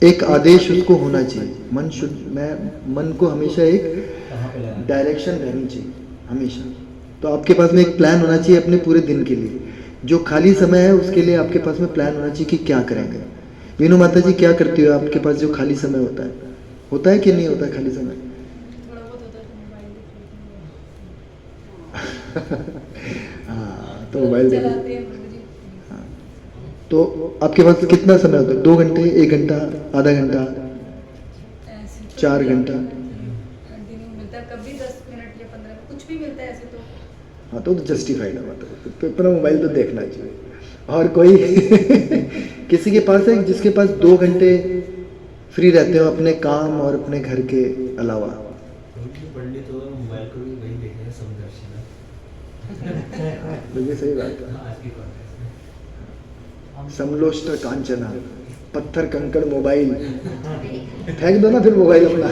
एक आदेश उसको होना चाहिए। मन को हमेशा एक डायरेक्शन रहनी चाहिए हमेशा। तो आपके पास में एक प्लान होना चाहिए अपने पूरे दिन के लिए। जो खाली समय है उसके लिए आपके पास में प्लान होना चाहिए कि क्या करेंगे। वीनू माता जी, क्या करती हो आपके पास जो खाली समय होता है कि नहीं होता खाली समय? हाँ, तो मोबाइल देखते हैं। हाँ, तो आपके पास कितना समय होता है? 2 घंटे, 1 घंटा, आधा घंटा, 4 घंटा? कभी 10 मिनट या 15 कुछ भी मिलता है ऐसे तो। हाँ, तो जस्टिफाइड है, मतलब तो अपना मोबाइल तो देखना चाहिए। और कोई किसी के पास है जिसके पास 2 घंटे फ्री रहते हो अपने काम और अपने घर के अलावा? पंडित होगा मोबाइल को भी वही देखेगा समदर्शन। मुझे सही बात है। आज की कॉन्टेक्स्ट में समलोष्ट कांचना, पत्थर कंकड़ मोबाइल फेंक दो ना फिर मोबाइल अपना।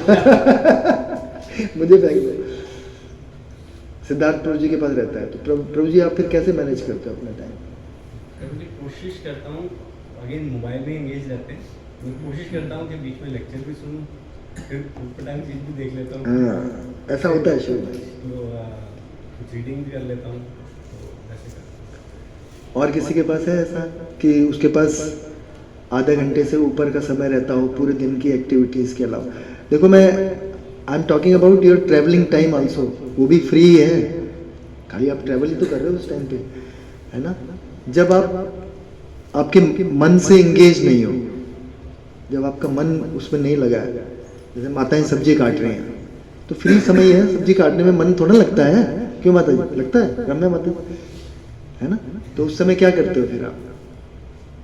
मुझे फेंक दो। सिद्धार्थ प्रभु जी के पास रहता है, तो प्रभु जी आप फिर कैसे मैनेज करते हो अपना टाइम? कभी कोशिश करता हूँ, अगेन मोबाइल में एंगेज रहते हैं, मैं कोशिश करता हूँ कि बीच में लेक्चर भी सुनूं, फिर टाइम चीज भी देख लेता हूँ। हाँ, ऐसा होता है शुरू में। तो कुछ रीडिंग भी कर लेता हूँ, तो ऐसे करता हूँ। और किसी के पास है ऐसा कि उसके पास आधे घंटे से ऊपर का समय रहता हो पूरे दिन की एक्टिविटीज़ के अलावा? देखो, मैं I am talking about your travelling time also, वो भी फ्री है, खाली आप ट्रैवल ही तो कर रहे हो उस टाइम पे, है ना? जब आप आपके मन से इंगेज नहीं हो, जब आपका मन उसमें नहीं लगा है, जैसे माताएं सब्जी काट रही हैं तो फ्री समय है, सब्जी काटने में मन थोड़ा लगता है, क्यों माता जी? लगता है रम्या माता, है ना? तो उस समय क्या करते हो फिर आप?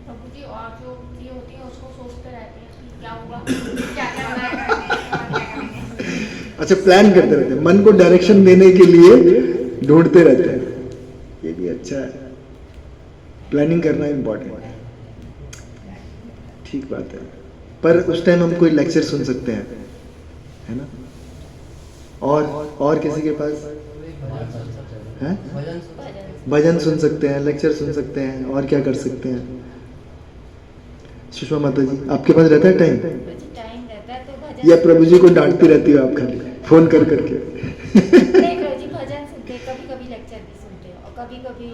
प्रभु जी, और जो ये होती है उसको सोचते रहते हैं कि क्या हुआ, क्या करना है। अच्छा, प्लान करते रहते हैं, मन को डायरेक्शन देने के लिए ढूंढते रहते हैं। ये भी अच्छा है, प्लानिंग करना इम्पोर्टेंट है, ठीक बात है। पर उस टाइम हम कोई लेक्चर सुन सकते हैं, है ना? और किसी के पास है? भजन सुन सकते हैं, लेक्चर सुन सकते हैं, और क्या कर सकते हैं? सुषमा माता जी, आपके पास रहता है टाइम? टाइम रहता है तो भजन, या प्रभु जी को डांटती रहती हो आप खाली फोन कर करके? नहीं प्रभु जी, भजन सुनते, कभी कभी लेक्चर भी सुनते हैं और कभी कभी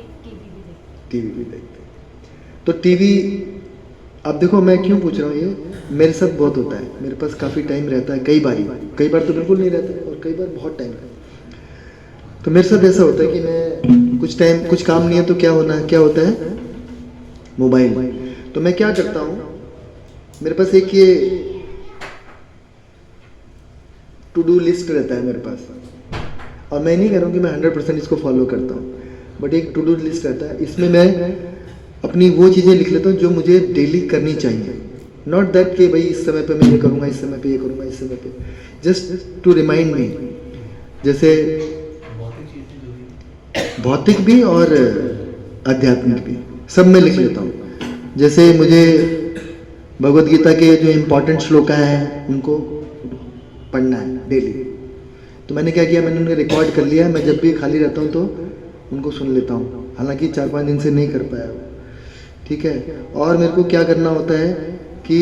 टीवी भी देखते हैं। तो टीवी, अब देखो मैं क्यों पूछ रहा हूँ, ये मेरे साथ बहुत होता है। मेरे पास काफ़ी टाइम रहता है, कई बार तो बिल्कुल नहीं रहता है, और कई बार बहुत टाइम रहता है। तो मेरे साथ ऐसा होता है कि मैं कुछ काम नहीं है तो क्या होता है, मोबाइल। तो मैं क्या करता हूँ, मेरे पास एक ये टू डू लिस्ट रहता है मेरे पास, और मैं नहीं कह रहा हूँ कि मैं 100% इसको फॉलो करता हूँ, बट एक टू डू लिस्ट रहता है, इसमें मैं अपनी वो चीज़ें लिख लेता हूँ जो मुझे डेली करनी चाहिए। नॉट दैट कि भाई इस समय पे मैं ये करूँगा, इस समय पे ये करूँगा, इस समय पे, जस्ट टू रिमाइंड मी। जैसे भौतिक भी और आध्यात्मिक भी, सब में लिख लेता हूँ। जैसे मुझे भगवद गीता के जो इम्पोर्टेंट श्लोक हैं उनको पढ़ना है डेली, तो मैंने क्या किया, मैंने उन्हें रिकॉर्ड कर लिया। मैं जब भी खाली रहता हूँ तो उनको सुन लेता हूँ, हालांकि 4-5 दिन से नहीं कर पाया, ठीक है। और मेरे को क्या करना होता है कि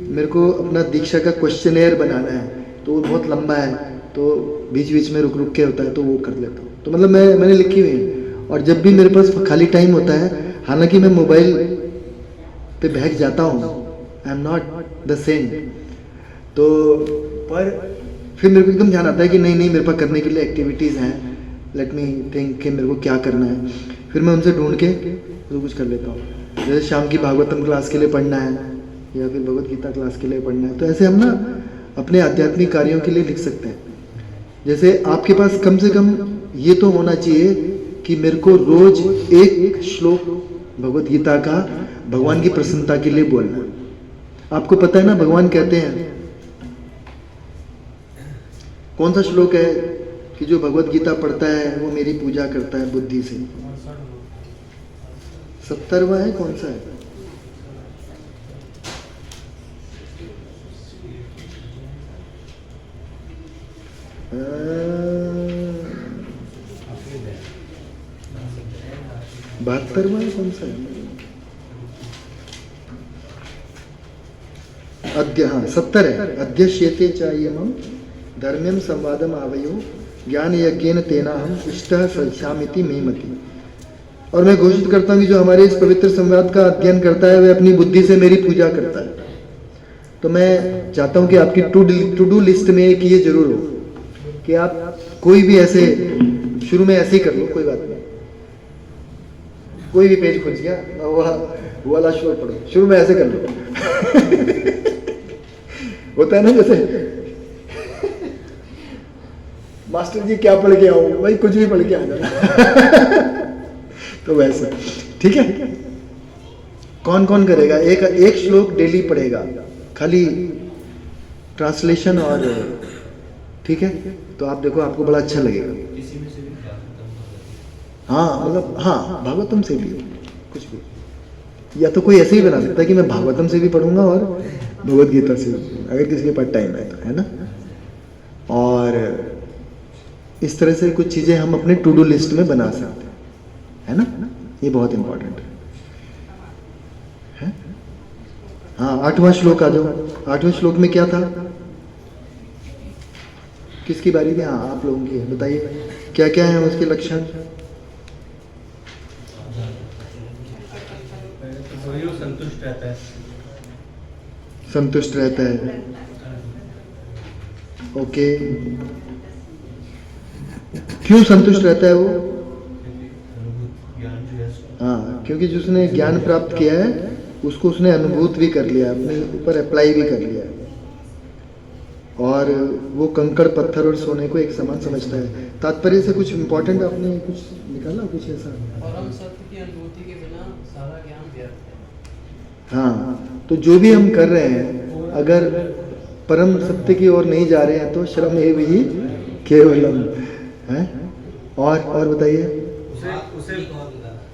मेरे को अपना दीक्षा का क्वेश्चनेयर बनाना है, तो वो बहुत लंबा है, तो बीच बीच में रुक के होता है, तो वो कर लेता हूँ। तो मतलब मैंने लिखी हुई है, और जब भी मेरे पास खाली टाइम होता है, हालांकि मैं मोबाइल पे बहक जाता हूँ, I am not the same, तो पर फिर मेरे को एकदम ध्यान आता है कि नहीं मेरे पास करने के लिए एक्टिविटीज़ हैं, लेट मी थिंक कि मेरे को क्या करना है, फिर मैं उनसे ढूंढ के तो कुछ कर लेता हूँ। जैसे शाम की भागवतम क्लास के लिए पढ़ना है या फिर भगवत गीता क्लास के लिए पढ़ना है, तो ऐसे हम ना अपने आध्यात्मिक कार्यों के लिए लिख सकते हैं। जैसे आपके पास कम से कम ये तो होना चाहिए कि मेरे को रोज एक श्लोक भगवत गीता का भगवान की प्रसन्नता के लिए बोलना है। आपको पता है ना, भगवान कहते हैं, कौन सा श्लोक है कि जो भगवत गीता पढ़ता है वो मेरी पूजा करता है बुद्धि से? 70वां है, कौन सा है? बहत्तरवां है, कौन सा है? अद्य, हाँ 70 है। अध्यश्यते चायमं धर्म्यम संवादम आवयो ज्ञान यज्ञेन तेना हम इष्टः सख्यामिति मे मति। और मैं घोषित करता हूँ कि जो हमारे इस पवित्र संवाद का अध्ययन करता है वह अपनी बुद्धि से मेरी पूजा करता है। तो मैं चाहता हूँ कि आपकी टू डू लिस्ट में एक ये जरूर हो कि आप कोई भी ऐसे शुरू में ऐसे ही कर लो, कोई बात नहीं, कोई भी पेज खुल गया वो वाला श्लोक पढ़ो, शुरू में ऐसे कर लो। होता है ना, जैसे मास्टर जी क्या पढ़ के आऊं, भाई कुछ भी पढ़ के आ जाना। तो वैसे ठीक है। कौन कौन करेगा? एक श्लोक डेली पढ़ेगा, खाली ट्रांसलेशन और, ठीक है? तो आप देखो आपको बड़ा अच्छा लगेगा। किसी में से भी हाँ मतलब, हाँ भागवतम से भी कुछ भी, या तो कोई ऐसे ही बना सकता है कि मैं भागवतम से भी पढ़ूंगा और भगवत गीता से भी, अगर किसी के पास टाइम है तो, है ना? और इस तरह से कुछ चीज़ें हम अपने टू डू लिस्ट में बना सकते हैं, है ना? ये बहुत इंपॉर्टेंट है। हाँ 8वां श्लोक आ जाओ। 8वें श्लोक में क्या था? किसकी बारी थी? हाँ आप लोगों की, बताइए क्या क्या है उसके लक्षण? संतुष्ट रहता है, संतुष्ट रहता है, ओके। क्यों संतुष्ट रहता है वो? हाँ क्योंकि जिसने ज्ञान प्राप्त किया है उसको उसने अनुभूत भी कर लिया, अपने ऊपर अप्लाई भी कर लिया, और वो कंकड़ पत्थर और सोने को एक समान समझता है। तात्पर्य से कुछ इंपॉर्टेंट आपने कुछ निकाला, कुछ ऐसा? परम सत्य की अनुभूति के बिना सारा ज्ञान व्यर्थ है। हाँ तो जो भी हम कर रहे हैं, अगर परम सत्य की ओर नहीं जा रहे हैं तो श्रम एव ही केवलम है। और बताइए।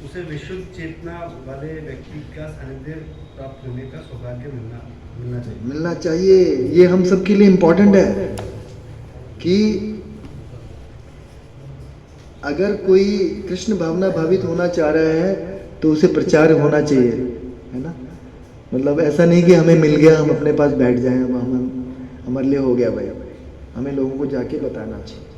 उसे विशुद्ध चेतना वाले व्यक्ति का सानिध्य प्राप्त होने का सौभाग्य मिलना चाहिए। ये हम सबके लिए इम्पोर्टेंट है कि अगर कोई कृष्ण भावना भावित होना चाह रहा है तो उसे प्रचार होना चाहिए, है ना? मतलब ऐसा नहीं कि हमें मिल गया हम अपने पास बैठ जाएं, हम हमारे लिए हो गया भाई, हमें लोगों को जाके बताना चाहिए।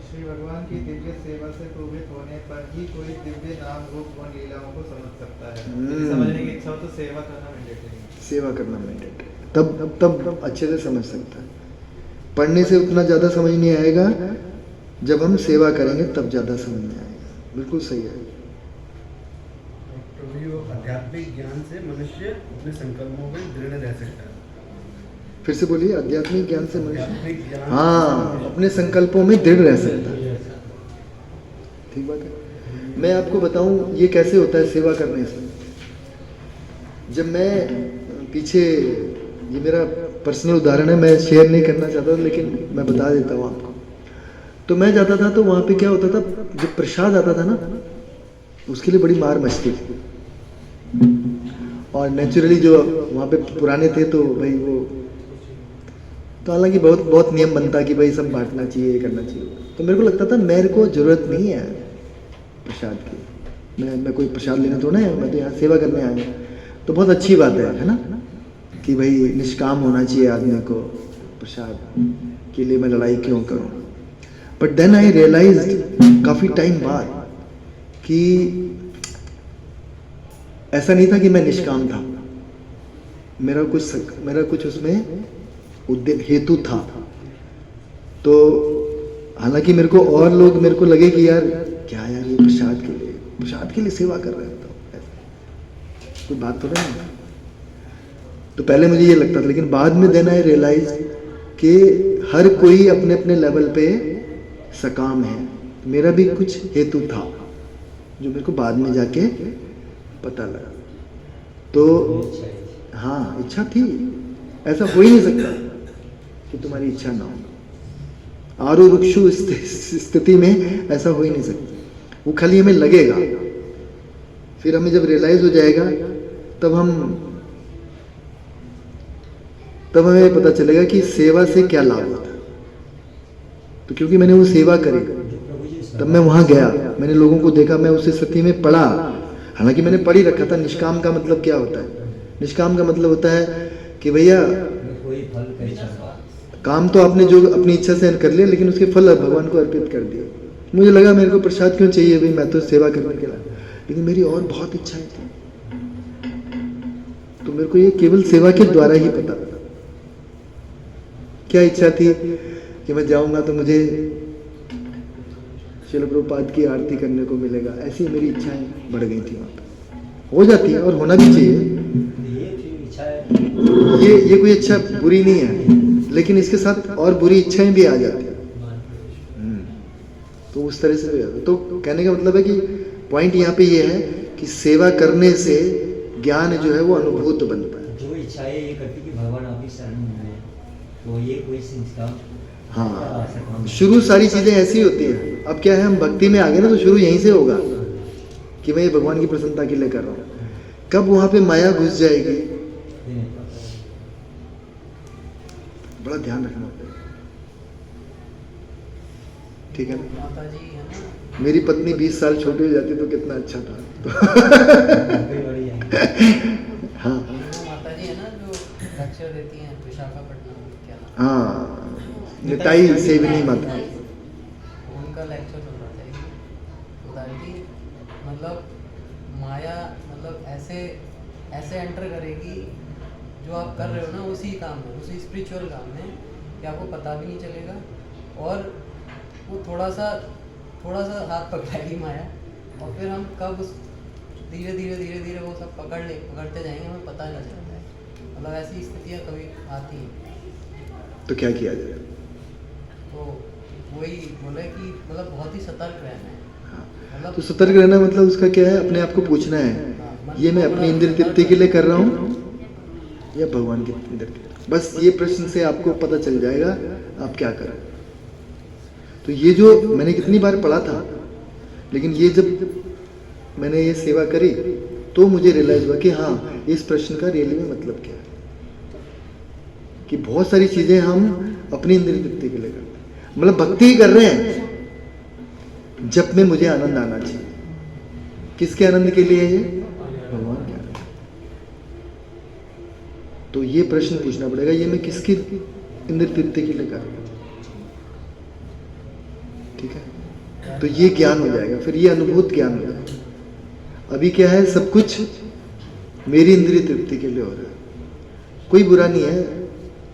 श्री भगवान की दिव्य सेवा से प्रोहित होने पर ही कोई दिव्य नाम रूप और लीलाओं को समझ सकता है। समझने की इच्छा हो तो सेवा करना मैंडेटरी है। सेवा करना मैंडेटरी, तब अच्छे से समझ सकता है। पढ़ने से उतना ज़्यादा समझ नहीं आएगा, जब हम सेवा करेंगे तब ज़्यादा समझ में आएगा। बिल्कुल सही है। आध्यात्मिक ज्ञान से मनुष्य अपने संकल्पों में दृढ़ रह सकता है। फिर से बोलिए। आध्यात्मिक ज्ञान से मनुष्य, हाँ, अपने संकल्पों में दृढ़ रह सकता है। ठीक बात है। मैं आपको बताऊं ये कैसे होता है सेवा करने से। जब मैं पीछे, ये मेरा पर्सनल उदाहरण है, मैं शेयर नहीं करना चाहता लेकिन मैं बता देता हूँ आपको। तो मैं जाता था तो वहाँ पे क्या होता था, जब प्रसाद आता था ना उसके लिए बड़ी मार मचती थी। और नेचुरली जो वहाँ पे पुराने थे तो भाई वो, तो हालांकि बहुत नियम बनता कि भाई सब बांटना चाहिए, ये करना चाहिए। तो मेरे को लगता था मेरे को ज़रूरत नहीं है प्रसाद की, मैं कोई प्रसाद लेना थोड़ा है, मैं तो यहाँ सेवा करने आया हूँ। तो बहुत अच्छी बात है ना, कि भाई निष्काम होना चाहिए आदमी को, प्रसाद के लिए मैं लड़ाई क्यों करूँ। बट देन आई रियलाइज्ड काफ़ी टाइम बाद कि ऐसा नहीं था कि मैं निष्काम था, मेरा कुछ उसमें हेतु था। तो हालांकि मेरे को और लोग मेरे को लगे कि यार क्या यार ये प्रसाद के लिए सेवा कर रहे हैं, तो कोई बात तो नहीं। तो पहले मुझे ये लगता था, लेकिन बाद में देन आई रियलाइज कि हर कोई अपने अपने लेवल पे सकाम है। मेरा भी कुछ हेतु था जो मेरे को बाद में जाके पता लगा। तो हाँ, इच्छा थी, ऐसा हो ही नहीं सकता कि तुम्हारी इच्छा ना हो। आरो रुक्षु स्थिति में ऐसा हो ही नहीं सकता। वो खाली हमें लगेगा, फिर हमें जब रियलाइज हो जाएगा तब हमें पता चलेगा कि सेवा से क्या लाभ होता है। तो क्योंकि मैंने वो सेवा करी, तब मैं वहां गया, मैंने लोगों को देखा, मैं उस स्थिति में पढ़ा। हालांकि मैंने पढ़ ही रखा था। निष्काम का मतलब क्या होता है? निष्काम का मतलब होता है कि भैया काम तो आपने जो अपनी इच्छा से कर लिया, लेकिन उसके फल भगवान को अर्पित कर दिया। मुझे लगा मेरे को प्रसाद क्यों चाहिए भाई, मैं तो सेवा करने के लिए, लेकिन मेरी और बहुत इच्छाएं थी। तो मेरे को ये केवल सेवा के द्वारा ही पता था। क्या इच्छा थी कि मैं जाऊंगा तो मुझे श्रील प्रभुपाद की आरती करने को मिलेगा। ऐसी मेरी इच्छाएं बढ़ गई थी। वहां पर हो जाती है और होना भी चाहिए। ये कोई इच्छा बुरी नहीं है, लेकिन इसके साथ और बुरी इच्छाएं भी आ जाती है। तो उस तरह से तो कहने का मतलब है कि पॉइंट यहाँ पे ये है कि सेवा करने से ज्ञान जो है वो अनुभूत बनता है। जो इच्छाएं ये करती कि भगवान आपकी शरण में है, तो ये कोई संस्कार। हाँ, शुरू सारी चीजें ऐसी होती हैं। अब क्या है, हम भक्ति में आ गए ना, तो शुरू यहीं से होगा कि मैं ये भगवान की प्रसन्नता के लिए कर रहा हूँ। कब वहां पे माया घुस जाएगी, बड़ा ध्यान रखना पड़ेगा। ठीक है ना? माता जी है ना, मेरी पत्नी 20 साल छोटी हो जाती तो कितना अच्छा था। हाँ माता जी है ना जो लेक्चर देती हैं विशाखापट्टनम, क्या नाम? हाँ, निताई सेवनी माता। उनका लेक्चर सुन रहा था उदाहरण, मतलब माया मतलब ऐसे एंटर करेगी जो आप कर रहे हो ना, उसी काम में, उसी स्पिरिचुअल काम में, कि आपको पता भी नहीं चलेगा, और वो थोड़ा सा हाथ पकड़ाएगी माया, और फिर हम कब उस धीरे धीरे वो सब पकड़ते जाएंगे, हमें पता नहीं चलता है। मतलब ऐसी स्थितियाँ कभी आती हैं। तो क्या किया जाए? तो वही बोले कि मतलब बहुत ही सतर्क रहना है। मतलब तो सतर्क रहना मतलब उसका क्या है, अपने आप को पूछना है, ये मैं अपनी इंद्रिय तृप्ति के लिए कर रहा हूँ या भगवान की इंद्रिय तृप्ति? बस ये प्रश्न से आपको पता चल जाएगा आप क्या करें। तो ये जो मैंने कितनी बार पढ़ा था, लेकिन ये जब मैंने ये सेवा करी तो मुझे रियलाइज हुआ कि हाँ, इस प्रश्न का रियली में मतलब क्या है, कि बहुत सारी चीजें हम अपनी इंद्रिय तृप्ति के लिए करते हैं। मतलब भक्ति ही कर रहे हैं, जब में मुझे आनंद आना चाहिए। किसके आनंद के लिए है ये? भगवान के आनंद। तो ये प्रश्न पूछना पड़ेगा, ये मैं किसकी इंद्रिय तृप्ति के लिए कर रहा हूं? ठीक है, तो ये ज्ञान हो जाएगा, फिर ये अनुभूत ज्ञान हो जाएगा। अभी क्या है, सब कुछ मेरी इंद्रिय तृप्ति के लिए हो रहा है। कोई बुरा नहीं है,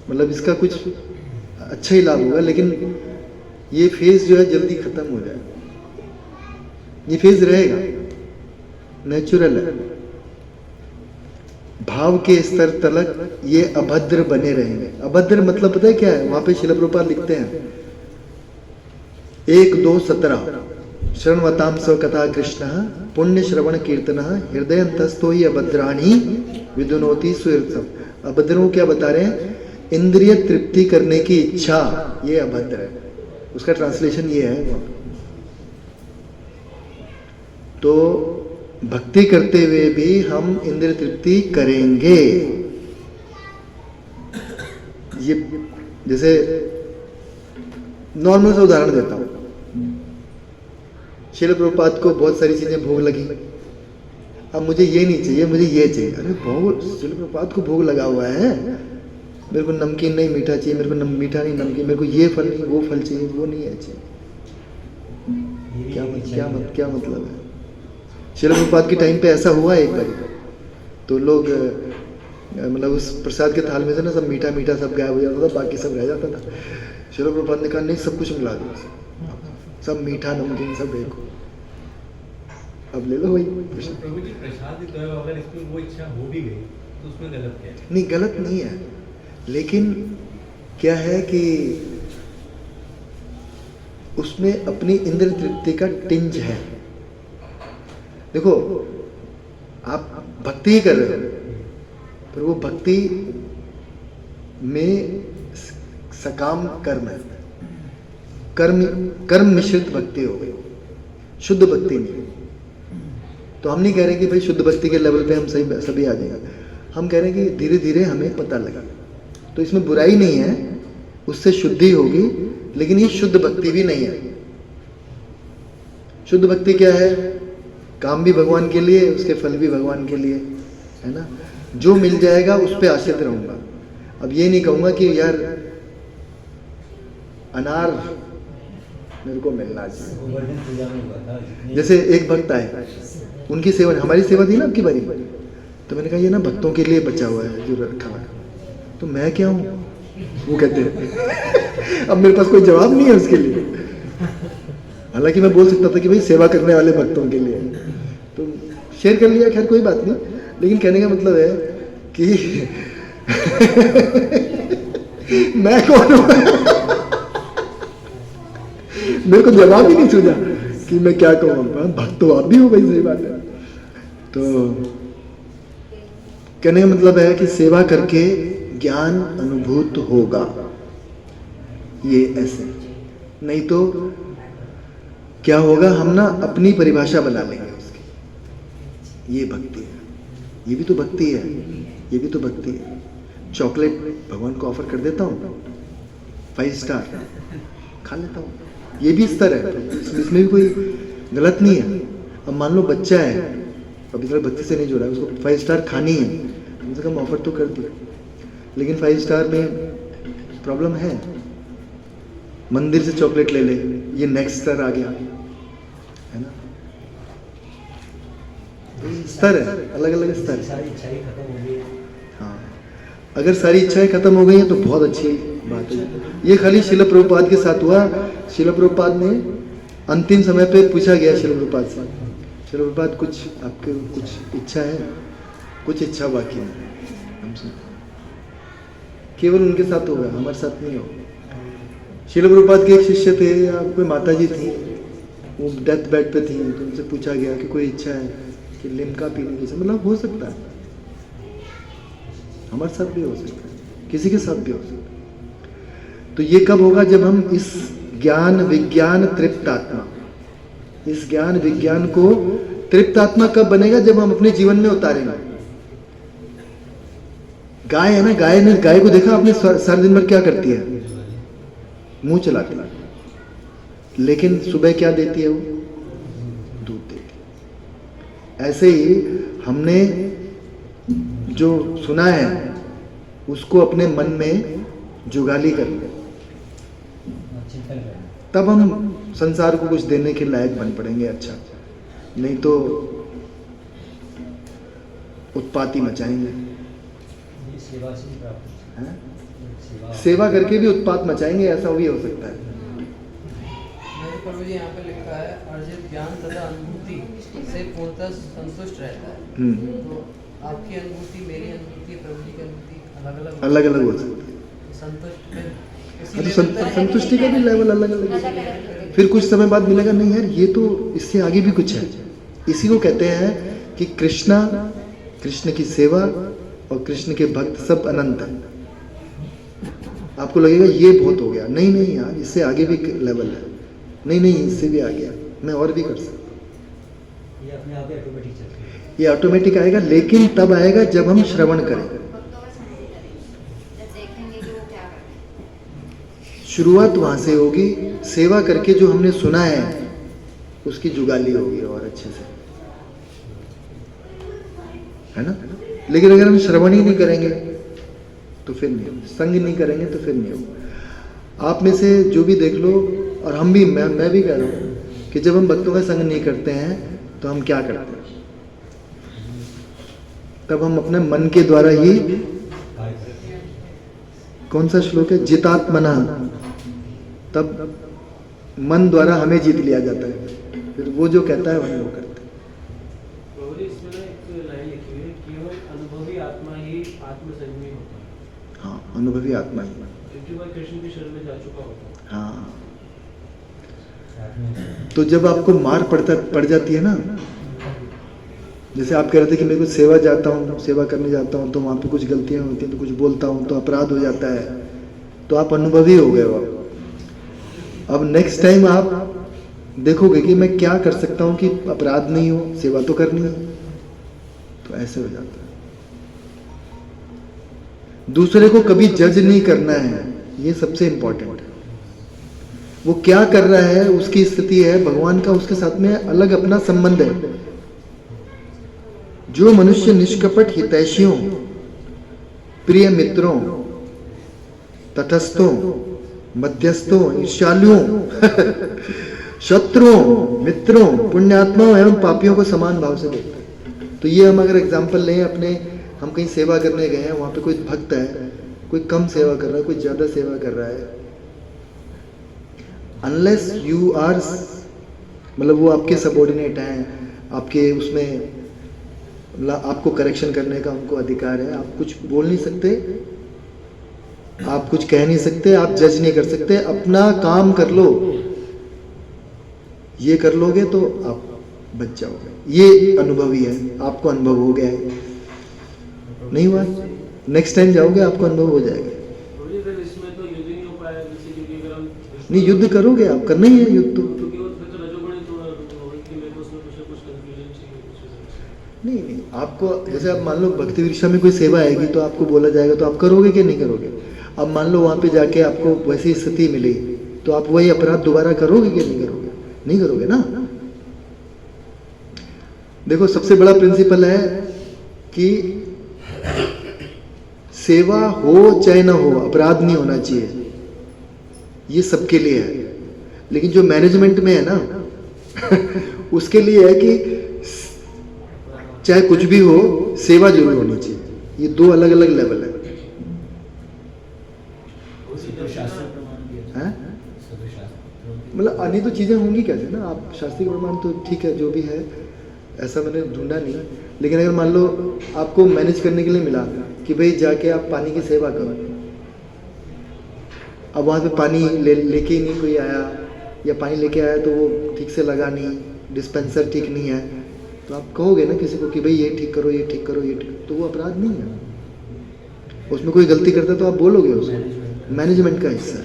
मतलब इसका कुछ अच्छा ही लाभ होगा, लेकिन ये फेज जो है जल्दी खत्म हो जाएगा। ये फेज रहेगा, नेचुरल है। भाव के स्तर तलक ये अभद्र बने रहेंगे। अभद्र मतलब पता है क्या है? वहां पे श्रील प्रभुपाद लिखते हैं 1-2-17 शृण्वतां स कथा कृष्ण पुण्य श्रवण कीर्तन हृदय अंतस्थो ही अभद्राणी विदुनोति सुहृदम। अभद्रों क्या बता रहे हैं? इंद्रिय तृप्ति करने की इच्छा, ये अभद्र है। उसका ट्रांसलेशन ये है। तो भक्ति करते हुए भी हम इंद्रिय तृप्ति करेंगे। ये जैसे नॉर्मल सा उदाहरण देता हूं। श्रील प्रभुपाद को बहुत सारी चीजें भोग लगी, अब मुझे ये नहीं चाहिए, मुझे ये चाहिए। अरे भोग, श्रील प्रभुपाद को भोग लगा हुआ है, मेरे को नमकीन नहीं मीठा चाहिए, मेरे को मीठा नहीं नमकीन, मेरे को ये फल नहीं वो फल चाहिए, वो नहीं है चाहिए। क्या मतलब है? श्रील प्रभुपाद के टाइम पे ऐसा हुआ एक बार, तो लोग मतलब उस प्रसाद के थाल में से ना सब मीठा मीठा सब गायब हो जाता था, बाकी सब रह जाता था। श्रील प्रभुपाद ने कहा नहीं, सब कुछ मिला दो। सब मीठा नमकीन सब एक हो। अब ले लो वही प्रश्न। प्रभु जी प्रसाद ही तो है, अगर इसमें वो इच्छा हो भी गई तो उसमें गलत क्या है? नहीं, गलत नहीं है, लेकिन क्या है कि उसमें अपनी इंद्र तृप्ति का टिंज है। देखो, आप भक्ति ही कर रहे हो, पर वो भक्ति में सकाम कर्म है, कर्म मिश्रित भक्ति हो गई, शुद्ध भक्ति नहीं। तो हम नहीं कह रहे कि भाई शुद्ध भक्ति के लेवल पे हम सभी आ जाएंगे, हम कह रहे हैं कि धीरे धीरे हमें पता लगा। तो इसमें बुराई नहीं है, उससे शुद्धि होगी, लेकिन ये शुद्ध भक्ति भी नहीं है। शुद्ध भक्ति क्या है? काम भी भगवान के लिए, उसके फल भी भगवान के लिए, है ना। जो मिल जाएगा उस पर आश्रित रहूंगा। अब ये नहीं कहूंगा कि यार अनार मेरे को मिलना चाहिए। जैसे एक भक्त आए, उनकी सेवा, हमारी सेवा थी ना आपकी बारी, तो मैंने कहा ये ना भक्तों के लिए बचा हुआ है जो रखा हुआ है, तो मैं क्या हूँ? वो कहते हैं अब मेरे पास कोई जवाब नहीं है उसके लिए। हालांकि मैं बोल सकता था कि भाई सेवा करने वाले भक्तों के लिए, तो शेयर कर लिया, खैर कोई बात नहीं। लेकिन कहने का मतलब है कि मैं कौन हूँ? मेरे को जवाब ही नहीं सूझा कि मैं क्या कहूँ। भक्त तो आप भी हो भाई, सही बात है। तो कहने का मतलब है कि सेवा करके ज्ञान अनुभूत होगा, ये ऐसे। नहीं तो क्या होगा, हम ना अपनी परिभाषा बना लेंगे उसकी। ये भक्ति है, ये भी तो भक्ति है, ये भी तो भक्ति है। चॉकलेट भगवान को ऑफर कर देता हूँ, 5 स्टार खा लेता हूँ, ये भी स्तर है, इसमें भी कोई गलत नहीं है। अब मान लो बच्चा है, अभी तक भक्ति से नहीं जुड़ा है, उसको 5 स्टार खानी है, कम से कम ऑफर तो कर दिया। लेकिन 5 स्टार में प्रॉब्लम है, मंदिर से चॉकलेट ले ले, ये नेक्स्ट स्तर आ गया, है ना। स्तर है, अलग अलग स्तर। सारी इच्छाएं खत्म हो गई। हाँ, अगर सारी इच्छाएं खत्म हो गई हैं तो बहुत अच्छी बात है। ये खाली शिल प्रभुपाद के साथ हुआ। शिल प्रभुपाद ने अंतिम समय पे पूछा गया शिल प्रभुपाद से, शिल प्रभुपाद कुछ आपके कुछ इच्छा है? कुछ इच्छा बाकी है हमसे। केवल उनके साथ होगा, हमारे साथ नहीं होगा। शिल प्रभुपाद के एक शिष्य थे, या कोई माता जी थी, वो डेथ बेड पे थी, तो उनसे पूछा गया कि कोई इच्छा है कि लिम्का पीने की। मतलब हो सकता है, हमारे साथ भी हो सकता है, किसी के साथ भी हो सकता है। तो ये कब होगा? जब हम इस ज्ञान विज्ञान तृप्त आत्मा, इस ज्ञान विज्ञान को तृप्त आत्मा कब बनेगा? जब हम अपने जीवन में उतारेंगे। गाय है ना, गाय को देखा आपने सारा दिन भर क्या करती है? मुंह चलाती है, लेकिन सुबह क्या देती है? वो दूध देती है। ऐसे ही हमने जो सुना है उसको अपने मन में जुगाली कर ले, तब हम संसार को कुछ देने के लायक बन पड़ेंगे। अच्छा, नहीं तो उत्पाती मचाएंगे। सेवा से ही प्राप्त है? सेवा करके भी उत्पात मचाएंगे, ऐसा भी हो सकता है। मेरे प्रभु जी यहाँ पे लिखा है, अर्जित ज्ञान तथा अनुभूति से पूर्णतः संतुष्ट रहता है। तो आपकी अनुभूति, मेरी अनुभूति, प्रभु जी की अनुभूति अलग अलग हो सकती है। संतुष्ट संतुष्टि का भी लेवल अलग अलग। फिर कुछ समय बाद मिलेगा, नहीं यार ये तो इससे आगे भी कुछ है। इसी को कहते हैं कि कृष्ण की सेवा और कृष्ण के भक्त सब अनंत है। आपको लगेगा ये बहुत हो गया, नहीं यार, इससे आगे भी लेवल है, नहीं इससे भी आगे, मैं और भी कर सकता हूँ। ये अपने आप ही ऑटोमेटिक चलता है। ये ऑटोमेटिक आएगा, लेकिन तब आएगा जब हम श्रवण करें। शुरुआत वहां से होगी, सेवा करके जो हमने सुना है उसकी जुगाली होगी और अच्छे से, है ना। लेकिन अगर हम श्रवण ही नहीं करेंगे तो फिर नहीं होगा, संग नहीं करेंगे तो फिर नहीं होगा। आप में से जो भी देख लो, और हम भी, मैं भी कह रहा हूँ कि जब हम भक्तों का संग नहीं करते हैं तो हम क्या करते हैं? तब हम अपने मन के द्वारा ही, कौन सा श्लोक है? जितात्मना, तब मन द्वारा हमें जीत लिया जाता है, फिर वो जो कहता है वही वो करते हैं। प्रभु जी, इसमें ना एक लाइन लिखी हुई है, केवल अनुभवी आत्मा ही आत्मसंयमी होता है। हाँ, अनुभवी आत्मा ही। क्योंकि वह कृष्ण की शरण में जा चुका होता है। हाँ, तो जब आपको मार पड़ जाती है ना, जैसे आप कह रहे थे कि मैं कुछ सेवा करने जाता हूँ तो वहाँ पे कुछ गलतियाँ होती हैं, तो कुछ बोलता हूँ तो अपराध हो जाता है, तो आप अनुभवी हो गए हो। अब नेक्स्ट टाइम आप देखोगे कि मैं क्या कर सकता हूँ कि अपराध नहीं हो, सेवा तो करनी है, तो ऐसे हो जाता है। दूसरे को कभी जज नहीं करना है, ये सबसे इंपॉर्टेंट है। वो क्या कर रहा है, उसकी स्थिति है, भगवान का उसके साथ में अलग अपना संबंध है। जो मनुष्य निष्कपट हितैषियों, प्रिय मित्रों, तटस्थों, मध्यस्थों, ईर्ष्यालुओं, शत्रुओं, मित्रों, पुण्यात्माओं एवं पापियों को समान भाव से देखता है। तो ये हम अगर एग्जाम्पल लें अपने, हम कहीं सेवा करने गए हैं, वहां पे कोई भक्त है, कोई कम सेवा कर रहा है, कोई ज्यादा सेवा कर रहा है, अनलेस यू आर, मतलब वो आपके सबॉर्डिनेट हैं, आपके उसमें आपको करेक्शन करने का उनको अधिकार है, आप कुछ बोल नहीं सकते, आप कुछ कह नहीं सकते, आप जज नहीं कर सकते, अपना काम कर लो। ये कर लोगे तो आप बच जाओगे। ये अनुभवी है, आपको अनुभव हो गया है, नहीं हुआ, नेक्स्ट टाइम जाओगे आपको अनुभव हो जाएगा। इसमें तो युद्ध नहीं हो पाएगा किसी, क्योंकि अगर हम नहीं, युद्ध करोगे आप, करना ही है युद्ध तो। नहीं, आपको जैसे आप मान लो भक्ति वृक्षा में कोई सेवा आएगी तो आपको बोला जाएगा तो आप करोगे कि नहीं करोगे। अब मान लो वहाँ पे जाके आपको वैसी स्थिति मिली तो आप वही अपराध दोबारा करोगे कि नहीं करोगे? नहीं करोगे ना। देखो सबसे बड़ा प्रिंसिपल है कि सेवा हो चाहे ना हो, अपराध नहीं होना चाहिए, ये सबके लिए है। लेकिन जो मैनेजमेंट में है ना उसके लिए है कि चाहे कुछ भी हो, सेवा जरूर होनी चाहिए। ये दो अलग अलग लेवल है। मतलब अन्य तो चीज़ें होंगी कैसे ना, आप शास्त्रीय प्रमाण तो ठीक है जो भी है, ऐसा मैंने ढूंढा नहीं। लेकिन अगर मान लो आपको मैनेज करने के लिए मिला कि भाई जाके आप पानी की सेवा करो, अब वहाँ पे पानी लेके ही नहीं कोई आया, या पानी लेके आया तो वो ठीक से लगा नहीं, डिस्पेंसर ठीक नहीं है, तो आप कहोगे ना किसी को कि भाई ये ठीक करो, ये ठीक करो, ये ठीक, तो वो अपराध नहीं है। उसमें कोई गलती करता है तो आप बोलोगे उसको, मैनेजमेंट का हिस्सा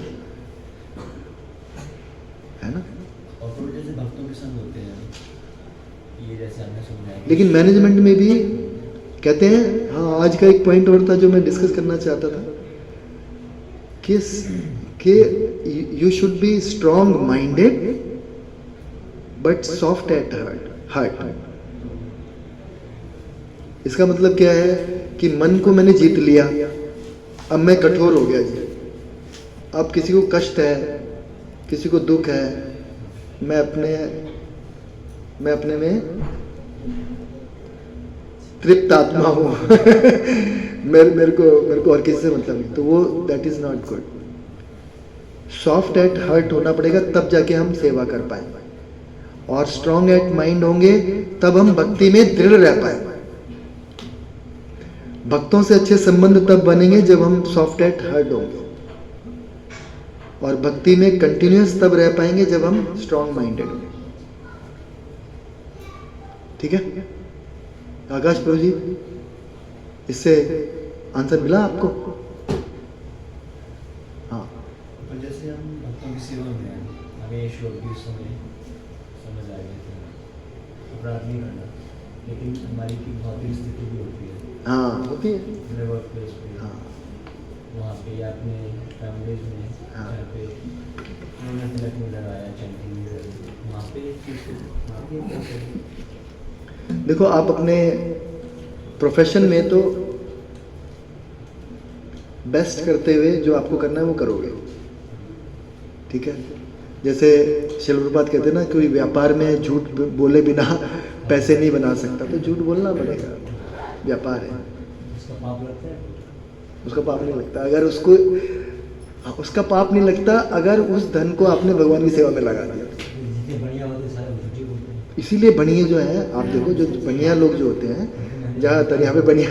है ना। और जैसे भक्तों के संग होते हैं, ये जैसे हमने समझाया। लेकिन मैनेजमेंट में भी कहते हैं, हाँ आज का एक पॉइंट और था जो मैं डिस्कस करना चाहता था कि you should be strong minded but soft at heart. इसका मतलब क्या है कि मन को मैंने जीत लिया, अब मैं कठोर हो गया जी। अब किसी को कष्ट है, किसी को दुख है, मैं अपने में तृप्त आत्मा हूँ मेरे को और किसी से मतलब नहीं, तो वो that is not good. Soft at heart होना पड़ेगा, तब जाके हम सेवा कर पाएंगे, और स्ट्रॉन्ग एट माइंड होंगे तब हम भक्ति में दृढ़ रह पाएंगे। भक्तों से अच्छे संबंध तब बनेंगे जब हम सॉफ्ट एट हार्ट होंगे, और भक्ति में कंटिन्यूअस तब रह पाएंगे जब हम स्ट्रॉन्ग माइंडेड होंगे। ठीक है आकाश प्रभु जी, इससे आंसर मिला आपको? हाँ, और जैसे हम भक्तों की सेवा में हैं, हमें ईश्वर की समय समझ आ गया था, अपराध नहीं करना, लेकिन हमारी की भौतिक स्थिति भी होती है। हाँ होती है, अपने वर्क प्लेस पे, हाँ वहाँ पे या अपने फैमिलीज में, हाँ, जहाँ पे उन्होंने तिलक में लगाया, चैंटिंग में, वहाँ पे देखो आप अपने प्रोफेशन में तो बेस्ट करते हुए जो आपको करना है वो करोगे, ठीक है। जैसे शिल प्रभुपाद कहते हैं ना, कोई व्यापार में झूठ बोले बिना पैसे नहीं बना सकता, तो झूठ बोलना पड़ेगा, व्यापार है। उसका पाप लगता है? उसका पाप नहीं लगता। अगर उसको उसका पाप नहीं लगता अगर उस धन को आपने भगवान की सेवा में लगा दिया। जितने बढ़िया होते हैं सारे झूठे बोलते हैं। इसीलिए बनिए जो है, आप देखो जो बनिया लोग जो होते हैं, ज़्यादातर यहाँ पे बनिया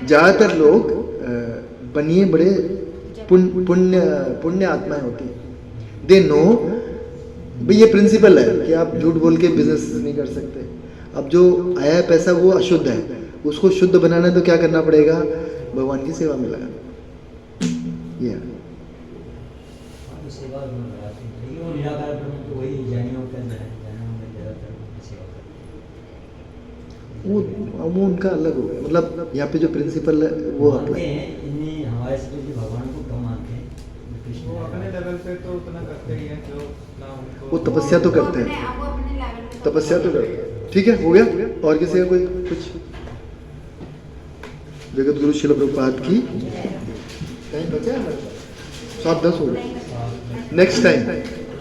ज़्यादातर लोग बनिए बड़े पुण्य आत्माएं होती हैं। दे नो भाई ये प्रिंसिपल है कि आप झूठ बोल के बिजनेस नहीं कर सकते। अब जो आया है पैसा वो अशुद्ध है, उसको शुद्ध बनाना है तो क्या करना पड़ेगा? भगवान की सेवा में लगाना। ये तो सेवा में लगाते हैं, लेकिन वो निराकार ब्रह्म तो वही ज्ञानियों का है, ज्ञानियों में ज़्यादातर उनकी सेवा करते हैं। वो उनका अलग हो गया, मतलब यहाँ पे जो प्रिंसिपल है वो मानते हैं, इन्हें हमारे से जो भगवान को कम मानते हैं, कृष्ण वो अपने लेवल पे तो उतना करते ही हैं जो ना उनको, वो तपस्या तो करते हैं, तपस्या तो करते हैं। ठीक है, हो गया? और किसी का कोई कुछ? जगत गुरु श्रील प्रभुपाद की कहीं बचा है? 7-10 हो गए। Next time